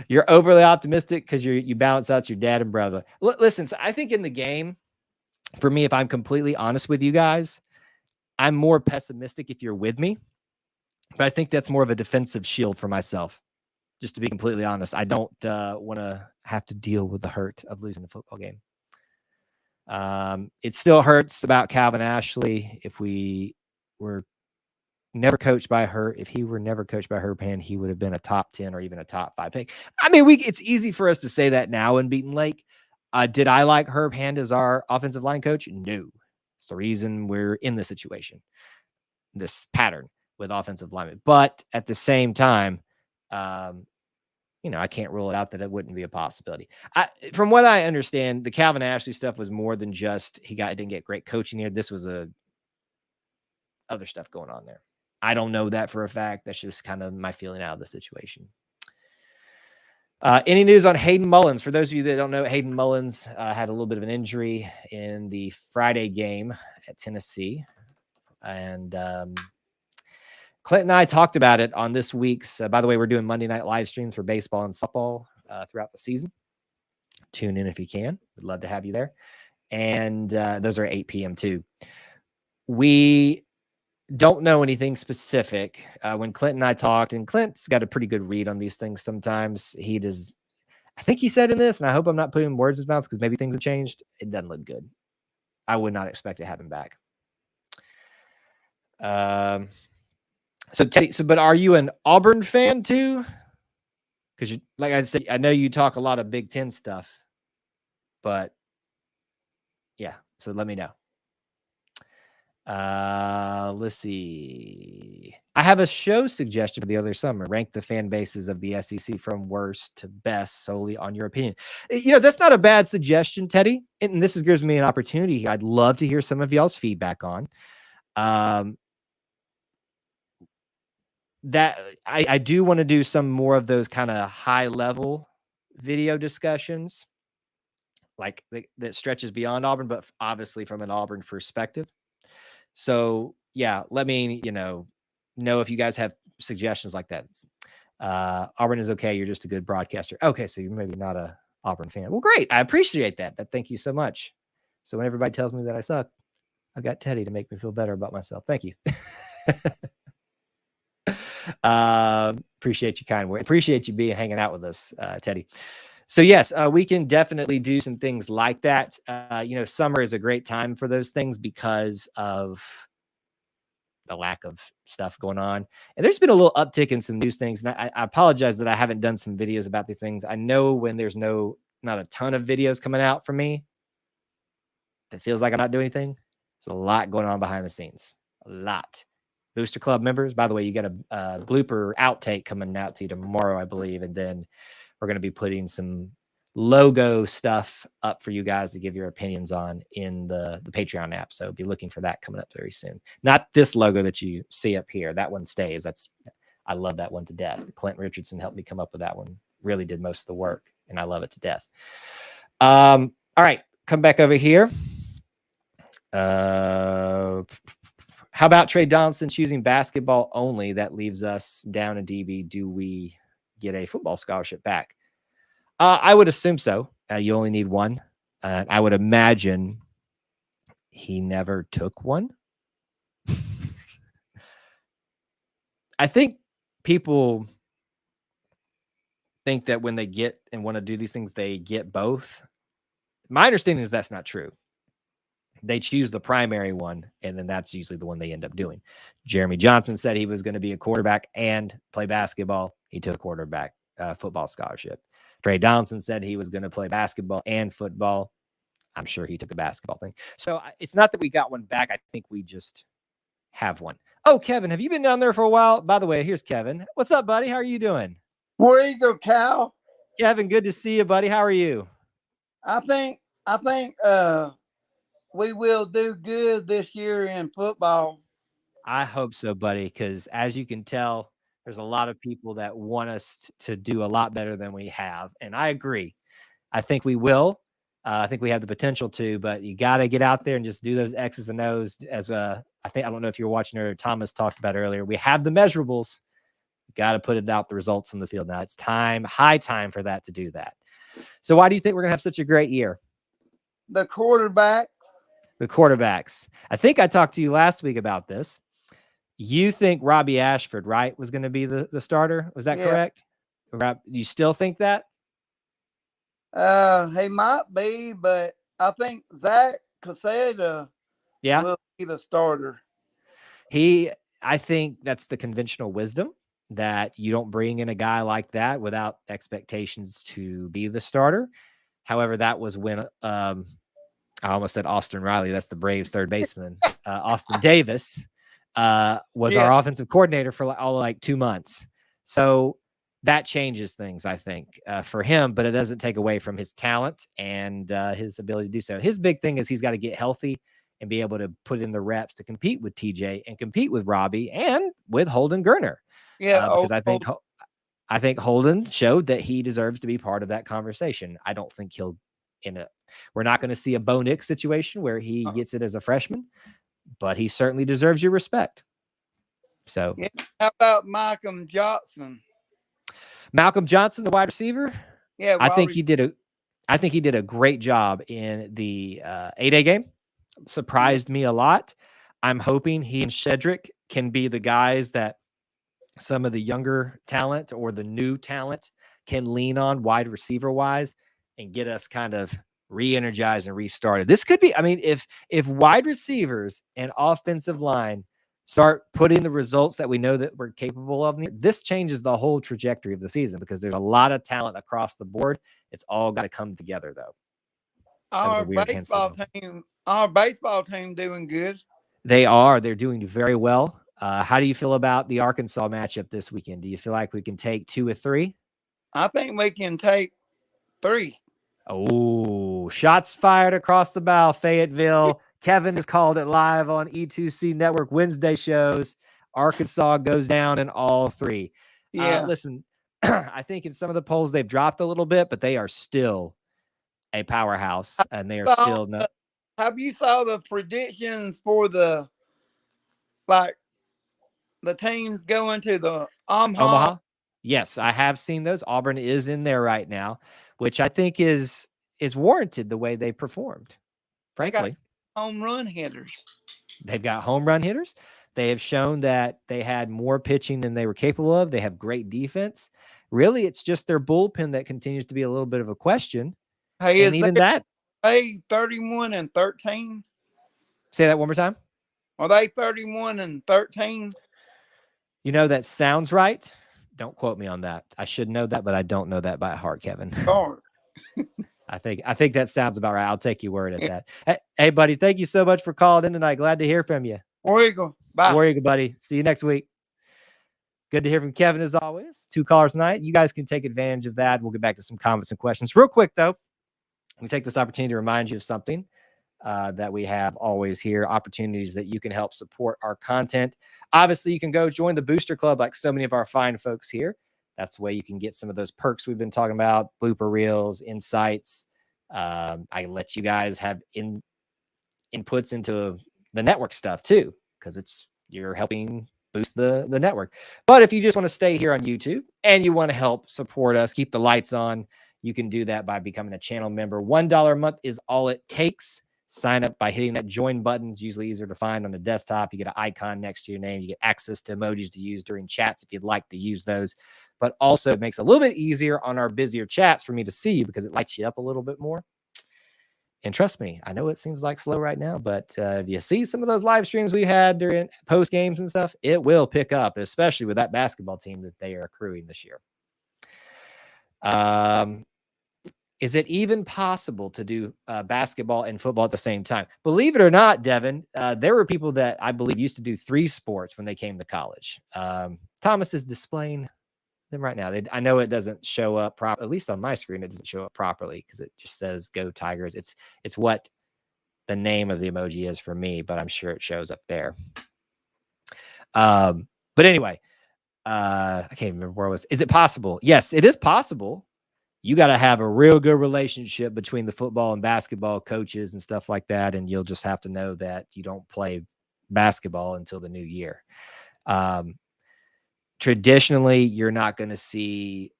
You're overly optimistic because you balance out your dad and brother. Listen, so I think in the game, for me, if I'm completely honest with you guys, I'm more pessimistic if you're with me. But I think that's more of a defensive shield for myself. Just to be completely honest, I don't want to have to deal with the hurt of losing the football game. It still hurts about Calvin Ashley. If we were never coached by her, if he were never coached by Herb Hand, he would have been a top 10 or even a top 5 pick. I mean, it's easy for us to say that now in Beaton Lake. Did I like Herb Hand as our offensive line coach? No. It's the reason we're in this situation, this pattern with offensive linemen. But at the same time, I can't rule it out that it wouldn't be a possibility. From what I understand, the Calvin Ashley stuff was more than just didn't get great coaching here. This was other stuff going on there. I don't know that for a fact. That's just kind of my feeling out of the situation. Any news on Hayden Mullins? For those of you that don't know, Hayden Mullins had a little bit of an injury in the Friday game at Tennessee. And Clint and I talked about it on this week's, by the way, we're doing Monday night live streams for baseball and softball throughout the season. Tune in if you can. We'd love to have you there. And those are 8 p.m. too. We don't know anything specific. When Clint and I talked, and Clint's got a pretty good read on these things sometimes. He does, I think he said in this, and I hope I'm not putting words in his mouth because maybe things have changed. It doesn't look good. I would not expect to have him back. So Teddy, but are you an Auburn fan too? Because like I said, I know you talk a lot of Big Ten stuff, but yeah. So let me know. Let's see. I have a show suggestion for the other summer. Rank the fan bases of the SEC from worst to best solely on your opinion. That's not a bad suggestion, Teddy. And this gives me an opportunity. I'd love to hear some of y'all's feedback on. That I do want to do some more of those kind of high level video discussions, that stretches beyond Auburn, but obviously from an Auburn perspective. So yeah, let me, know if you guys have suggestions like that. Auburn is okay. You're just a good broadcaster. Okay. So you're maybe not a Auburn fan. Well, great. I appreciate that. Thank you so much. So when everybody tells me that I suck, I've got Teddy to make me feel better about myself. Thank you. Appreciate you, kind word. Appreciate you hanging out with us, Teddy. So yes, we can definitely do some things like that. Summer is a great time for those things because of the lack of stuff going on. And there's been a little uptick in some news things. And I apologize that I haven't done some videos about these things. I know when there's no not a ton of videos coming out from me. It feels like I'm not doing anything. There's a lot going on behind the scenes. A lot. Booster Club members, by the way, you got a blooper outtake coming out to you tomorrow, I believe. And then we're going to be putting some logo stuff up for you guys to give your opinions on in the Patreon app. So be looking for that coming up very soon. Not this logo that you see up here. That one stays. I love that one to death. Clint Richardson helped me come up with that one. Really did most of the work, and I love it to death. All right, come back over here. How about Trey Donaldson choosing basketball only? That leaves us down in DB. Do we get a football scholarship back? I would assume so. You only need one. I would imagine he never took one. I think people think that when they get and want to do these things, they get both. My understanding is that's not true. They choose the primary one, and then that's usually the one they end up doing. Jeremy Johnson said he was going to be a quarterback and play basketball. He took a quarterback football scholarship. Trey Donaldson said he was going to play basketball and football. I'm sure he took a basketball thing. So it's not that we got one back. I think we just have one. Oh, Kevin, have you been down there for a while? By the way, here's Kevin. What's up, buddy? How are you doing? Where you go, Cal? Kevin, good to see you, buddy. How are you? I think we will do good this year in football. I hope so, buddy, because as you can tell, there's a lot of people that want us to do a lot better than we have. And I agree. I think we will. I think we have the potential to, but you got to get out there and just do those X's and O's. As I don't know if you're watching or Thomas talked about earlier. We have the measurables. Got to put it out the results on the field. Now it's high time for that to do that. So why do you think we're going to have such a great year? The quarterbacks. The quarterbacks. I think I talked to you last week about this. You think Robbie Ashford, right, was going to be the starter? Was that correct? You still think that? He might be, but I think Zach Caseta will be the starter. I think that's the conventional wisdom, that you don't bring in a guy like that without expectations to be the starter. However, that was when I almost said Austin Riley. That's the Braves third baseman. Austin Davis was our offensive coordinator for like 2 months. So that changes things, I think, for him, but it doesn't take away from his talent and his ability to do so. His big thing is he's got to get healthy and be able to put in the reps to compete with TJ and compete with Robbie and with Holden Gerner. Because I think Holden showed that he deserves to be part of that conversation. I don't think we're not going to see a Bo Nix situation where he gets it as a freshman, but he certainly deserves your respect. So how about Malcolm Johnson? Malcolm Johnson, the wide receiver. Yeah, I think he did a great job in the 8A game. Surprised me a lot. I'm hoping he and Shedrick can be the guys that some of the younger talent or the new talent can lean on wide receiver wise and get us kind of re-energized and restarted. This could be, if wide receivers and offensive line start putting the results that we know that we're capable of, this changes the whole trajectory of the season because there's a lot of talent across the board. It's all got to come together, though. Our baseball team doing good. They're doing very well. How do you feel about the Arkansas matchup this weekend? Do you feel like we can take 2 or 3? I think we can take 3. Oh, shots fired across the bow, Fayetteville. Kevin has called it live on E2C Network Wednesday shows. Arkansas goes down in all 3. Yeah. Listen, I think in some of the polls they've dropped a little bit, but they are still a powerhouse, and they are still not. Have you saw the predictions for the teams going to the Omaha? Yes, I have seen those. Auburn is in there right now, which I think is warranted the way they performed. Frankly, home run hitters. They've got home run hitters. They have shown that they had more pitching than they were capable of. They have great defense. Really, it's just their bullpen that continues to be a little bit of a question. Hey, and even that. 31-13? Say that one more time. Are they 31-13? You know, that sounds right. Don't quote me on that. I should know that, but I don't know that by heart, Kevin. Sure. I think that sounds about right. I'll take your word at that. Hey, buddy, thank you so much for calling in tonight. Glad to hear from you. War Eagle. Bye. War Eagle, buddy. See you next week. Good to hear from Kevin as always. 2 callers tonight. You guys can take advantage of that. We'll get back to some comments and questions. Real quick, though, we take this opportunity to remind you of something that we have always here, opportunities that you can help support our content. Obviously, you can go join the Booster Club like so many of our fine folks here. That's the way you can get some of those perks we've been talking about, blooper reels, insights. I let you guys have inputs into the network stuff too, because you're helping boost the network. But if you just want to stay here on YouTube and you want to help support us, keep the lights on, you can do that by becoming a channel member. $1 a month is all it takes. Sign up by hitting that join button. It's usually easier to find on the desktop. You get an icon next to your name. You get access to emojis to use during chats if you'd like to use those. But also it makes it a little bit easier on our busier chats for me to see you because it lights you up a little bit more. And trust me, I know it seems like slow right now, but if you see some of those live streams we had during post games and stuff, it will pick up, especially with that basketball team that they are accruing this year. Is it even possible to do basketball and football at the same time? Believe it or not, Devin, there were people that I believe used to do 3 sports when they came to college. Thomas is displaying them right now. I know it doesn't show up properly, at least on my screen, it doesn't show up properly because it just says Go Tigers. It's what the name of the emoji is for me, but I'm sure it shows up there. But anyway, I can't remember where I was. Is it possible? Yes, it is possible. You got to have a real good relationship between the football and basketball coaches and stuff like that. And you'll just have to know that you don't play basketball until the new year. Traditionally, you're not going to see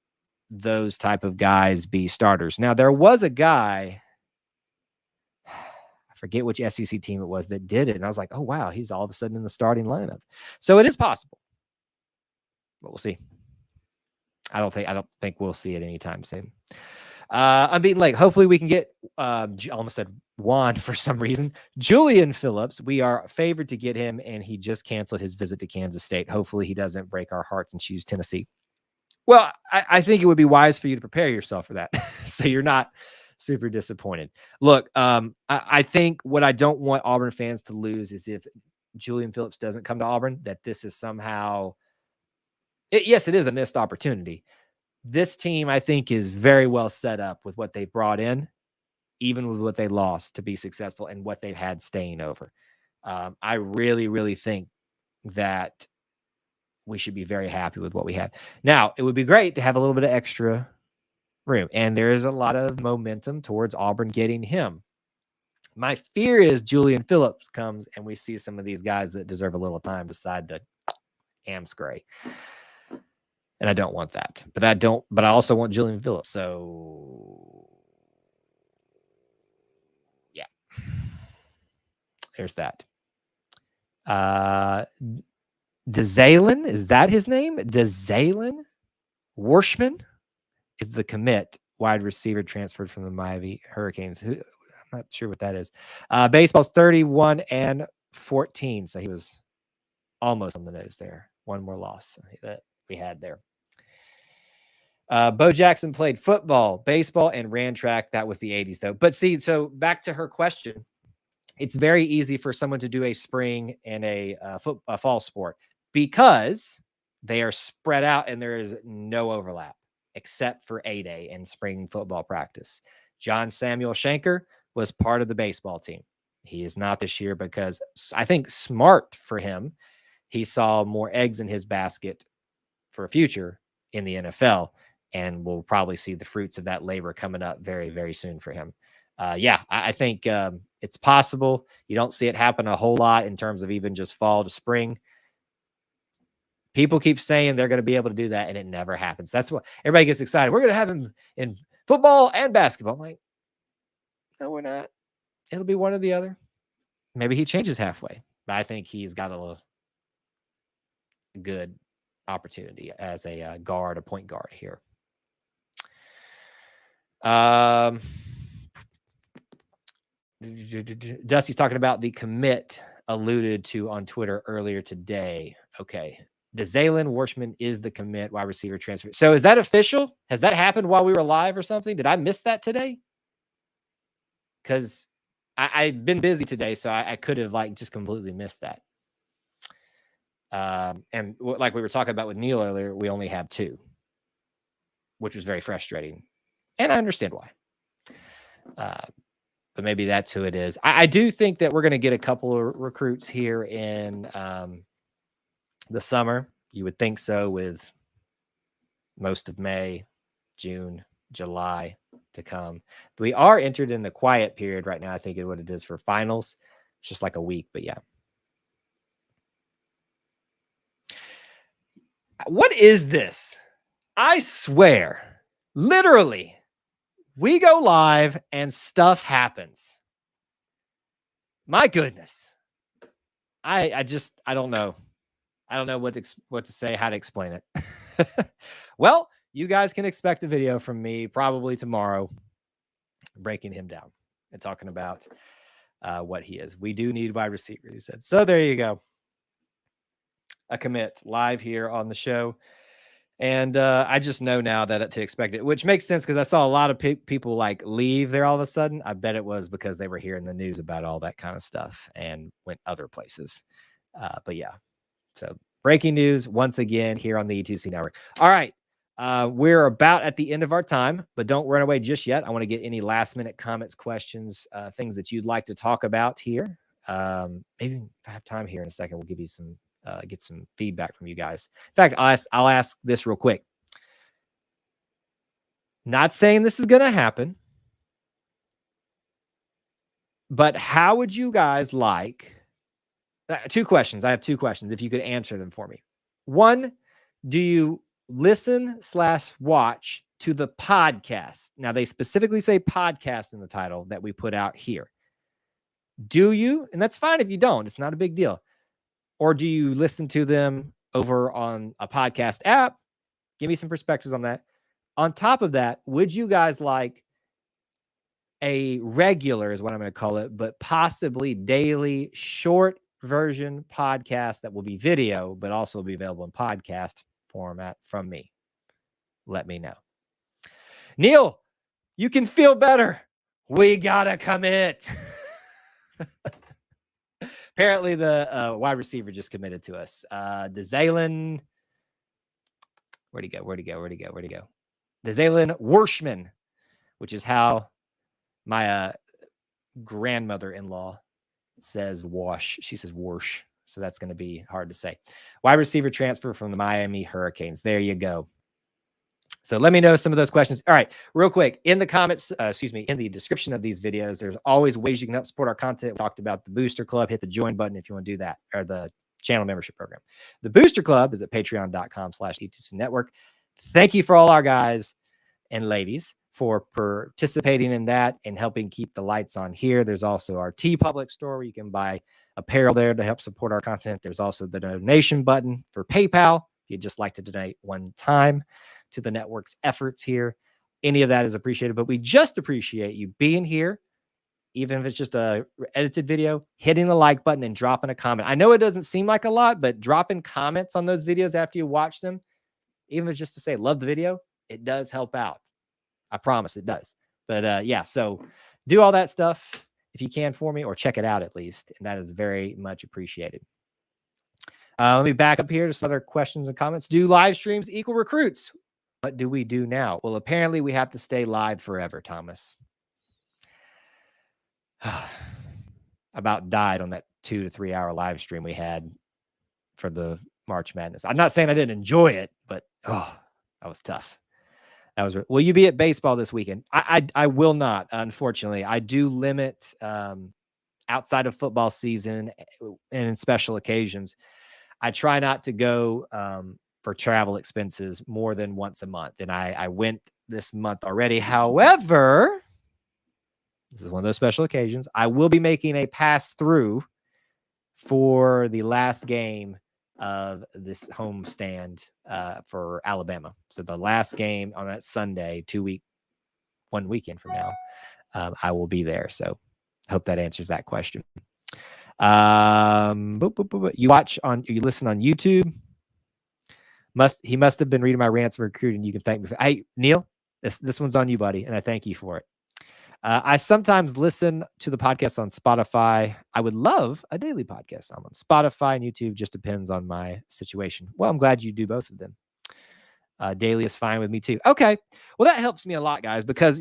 those type of guys be starters. Now, there was a guy, I forget which SEC team it was that did it. And I was like, oh, wow, he's all of a sudden in the starting lineup. So it is possible, but we'll see. I don't think we'll see it anytime soon. Unbeaten Lake. Hopefully we can get, almost said Juan for some reason. Julian Phillips. We are favored to get him, and he just canceled his visit to Kansas State. Hopefully he doesn't break our hearts and choose Tennessee. Well, I think it would be wise for you to prepare yourself for that, so you're not super disappointed. Look, I think what I don't want Auburn fans to lose is if Julian Phillips doesn't come to Auburn, that this is somehow... yes, it is a missed opportunity. This team, I think, is very well set up with what they've brought in, even with what they lost, to be successful and what they've had staying over. I really, really think that we should be very happy with what we have. Now, it would be great to have a little bit of extra room, and there is a lot of momentum towards Auburn getting him. My fear is Julian Phillips comes and we see some of these guys that deserve a little time decide to Amscray. And I don't want that, but I also want Julian Phillips. So yeah, there's that. DeZalen, is that his name? DeZalen Warshman is the commit wide receiver transferred from the Miami Hurricanes. I'm not sure what that is. Baseball's 31-14. So he was almost on the nose there. One more loss that we had there. Bo Jackson played football, baseball, and ran track. That was the 80s, though. But see, so back to her question, it's very easy for someone to do a spring and a fall sport because they are spread out and there is no overlap except for A-Day and spring football practice. John Samuel Shanker was part of the baseball team. He is not this year because I think smart for him, he saw more eggs in his basket for a future in the NFL, and we'll probably see the fruits of that labor coming up very, very soon for him. I think it's possible. You don't see it happen a whole lot in terms of even just fall to spring. People keep saying they're going to be able to do that, and it never happens. That's what everybody gets excited. We're going to have him in football and basketball. I'm like, no, we're not. It'll be one or the other. Maybe he changes halfway, but I think he's got a good opportunity as a guard, a point guard here. Dusty's talking about the commit alluded to on Twitter earlier today. Okay. DeZalen Warshman is the commit wide receiver transfer. So is that official? Has that happened while we were live or something? Did I miss that today? because I've been busy today, so I could have like just completely missed that. And like we were talking about with Neil earlier, we only have 2, which was very frustrating, and I understand why. But maybe that's who it is. I do think that we're going to get a couple of recruits here in the summer. You would think so, with most of May, June, July to come. But we are entered in the quiet period right now. I think is what it is for finals. It's just like a week, but yeah. What is this? I swear, literally, we go live and stuff happens. My goodness. I don't know. I don't know what to say, how to explain it. Well, you guys can expect a video from me probably tomorrow, breaking him down and talking about what he is. We do need wide receiver, he said. So there you go. A commit live here on the show. And I just know now that to expect it, which makes sense because I saw a lot of people like leave there all of a sudden. I bet it was because they were hearing the news about all that kind of stuff and went other places. But yeah, so breaking news once again here on the E2C Network. All right. We're about at the end of our time, but don't run away just yet. I want to get any last minute comments, questions, things that you'd like to talk about here. Maybe if I have time here in a second, we'll give you some, get some feedback from you guys. In fact, I'll ask this real quick. Not saying this is going to happen, but how would you guys like 2 questions? I have 2 questions. If you could answer them for me. 1, do you listen/watch to the podcast? Now they specifically say podcast in the title that we put out here. Do you? And that's fine if you don't. It's not a big deal. Or do you listen to them over on a podcast app? Give me some perspectives on that. On top of that, would you guys like a regular, is what I'm going to call it, but possibly daily short version podcast that will be video, but also be available in podcast format from me? Let me know. Neil, you can feel better. We got to commit. Apparently, the wide receiver just committed to us. DeZalen. Where'd he go? DeZalen Worshman, which is how my grandmother-in-law says wash. She says wash. So that's going to be hard to say. Wide receiver transfer from the Miami Hurricanes. There you go. So let me know some of those questions. All right, real quick, in the comments, in the description of these videos, there's always ways you can help support our content. We talked about the Booster Club. Hit the join button if you want to do that, or the channel membership program. The Booster Club is at patreon.com/E2C Network. Thank you for all our guys and ladies for participating in that and helping keep the lights on here. There's also our TeePublic store where you can buy apparel there to help support our content. There's also the donation button for PayPal if you'd just like to donate one time to the network's efforts here. Any of that is appreciated, but we just appreciate you being here, even if it's just a edited video, hitting the like button and dropping a comment. I know it doesn't seem like a lot, but dropping comments on those videos after you watch them, even if it's just to say, love the video, it does help out. I promise it does. But yeah, so do all that stuff if you can for me, or check it out at least. And that is very much appreciated. Let me back up here to some other questions and comments. Do live streams equal recruits? What do we do now? Well, apparently we have to stay live forever, Thomas. About died on that 2 to 3 hour live stream we had for the March Madness. I'm not saying I didn't enjoy it, but that was tough. Will you be at baseball this weekend? I will not, unfortunately. I do limit outside of football season and in special occasions. I try not to go for travel expenses more than once a month. And I went this month already. However, this is one of those special occasions. I will be making a pass through for the last game of this homestand for Alabama. So the last game on that Sunday, 1 weekend from now, I will be there. So I hope that answers that question. You listen on YouTube. He must have been reading my rants of recruiting. You can thank me for. Hey, Neil, this one's on you, buddy, and I thank you for it. I sometimes listen to the podcast on Spotify. I would love a daily podcast. I'm on Spotify and YouTube. Just depends on my situation. Well, I'm glad you do both of them. Daily is fine with me too. Okay. Well, that helps me a lot, guys, because,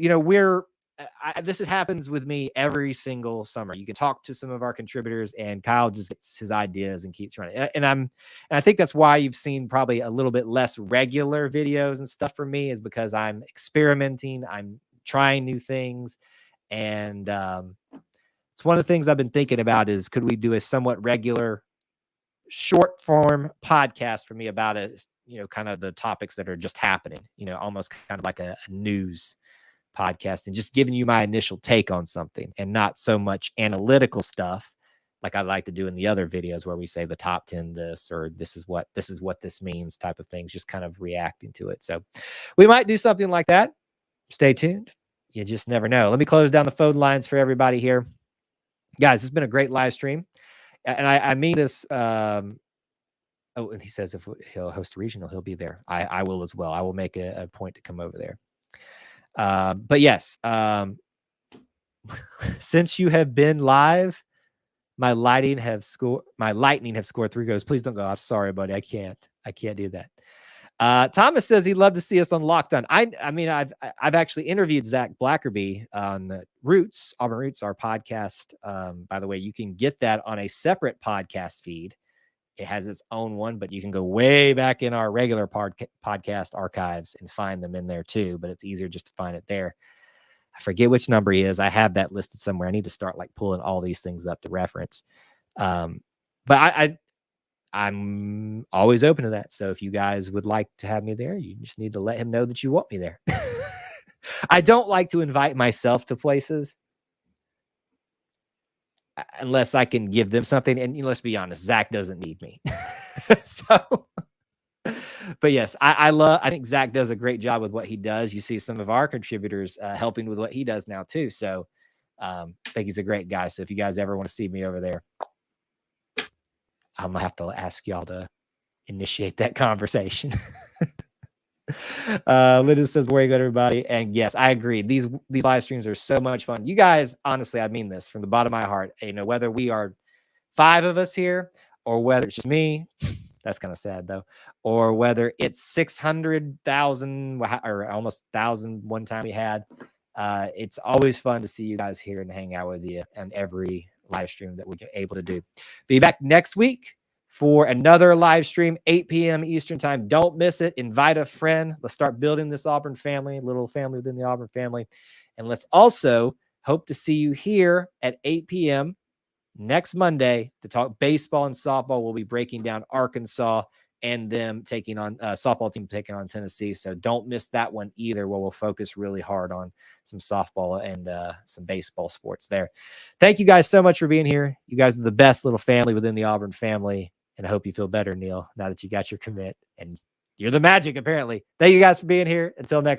this happens with me every single summer. You can talk to some of our contributors and Kyle just gets his ideas and keeps running. And I think that's why you've seen probably a little bit less regular videos and stuff from me, is because I'm experimenting. I'm trying new things. And it's one of the things I've been thinking about is, could we do a somewhat regular short form podcast for me about kind of the topics that are just happening, almost kind of like a news podcast, and just giving you my initial take on something and not so much analytical stuff like I like to do in the other videos where we say the top 10 this, or this is what this means type of things, just kind of reacting to it. So we might do something like that. Stay tuned. You just never know. Let me close down the phone lines for everybody here. Guys, it's been a great live stream. And I mean this. And he says if he'll host a regional, he'll be there. I will as well. I will make a point to come over there. But yes, since you have been live, my Lightning have scored 3 goals. Please don't go. I'm sorry, buddy. I can't do that. Thomas says he'd love to see us on Locked On. I mean, I've actually interviewed Zach Blackerby on Roots, Auburn Roots, our podcast. By the way, you can get that on a separate podcast feed. It has its own one, but you can go way back in our regular podcast archives and find them in there too. But it's easier just to find it there. I forget which number he is. I have that listed somewhere. I need to start pulling all these things up to reference. But I'm always open to that. So if you guys would like to have me there, you just need to let him know that you want me there. I don't like to invite myself to places unless I can give them something. And let's be honest, Zach doesn't need me. But yes, I think Zach does a great job with what he does. You see some of our contributors helping with what he does now too. So I think he's a great guy. So if you guys ever want to see me over there, I'm gonna have to ask y'all to initiate that conversation. Linda says, "Where you go, everybody?" And yes, I agree. These live streams are so much fun. You guys, honestly, I mean this from the bottom of my heart. Whether we are 5 of us here or whether it's just me, that's kind of sad though, or whether it's 600,000 or almost 1,000 one time we had. It's always fun to see you guys here and hang out with you and every live stream that we're able to do. Be back next week for another live stream, 8 p.m. Eastern time. Don't miss it. Invite a friend. Let's start building this Auburn family, little family within the Auburn family. And let's also hope to see you here at 8 p.m. next Monday to talk baseball and softball. We'll be breaking down Arkansas and them taking on softball team taking on Tennessee. So don't miss that one either, where we'll focus really hard on some softball and some baseball sports there. Thank you guys so much for being here. You guys are the best little family within the Auburn family. And I hope you feel better, Neil, now that you got your commit. And you're the magic, apparently. Thank you guys for being here. Until next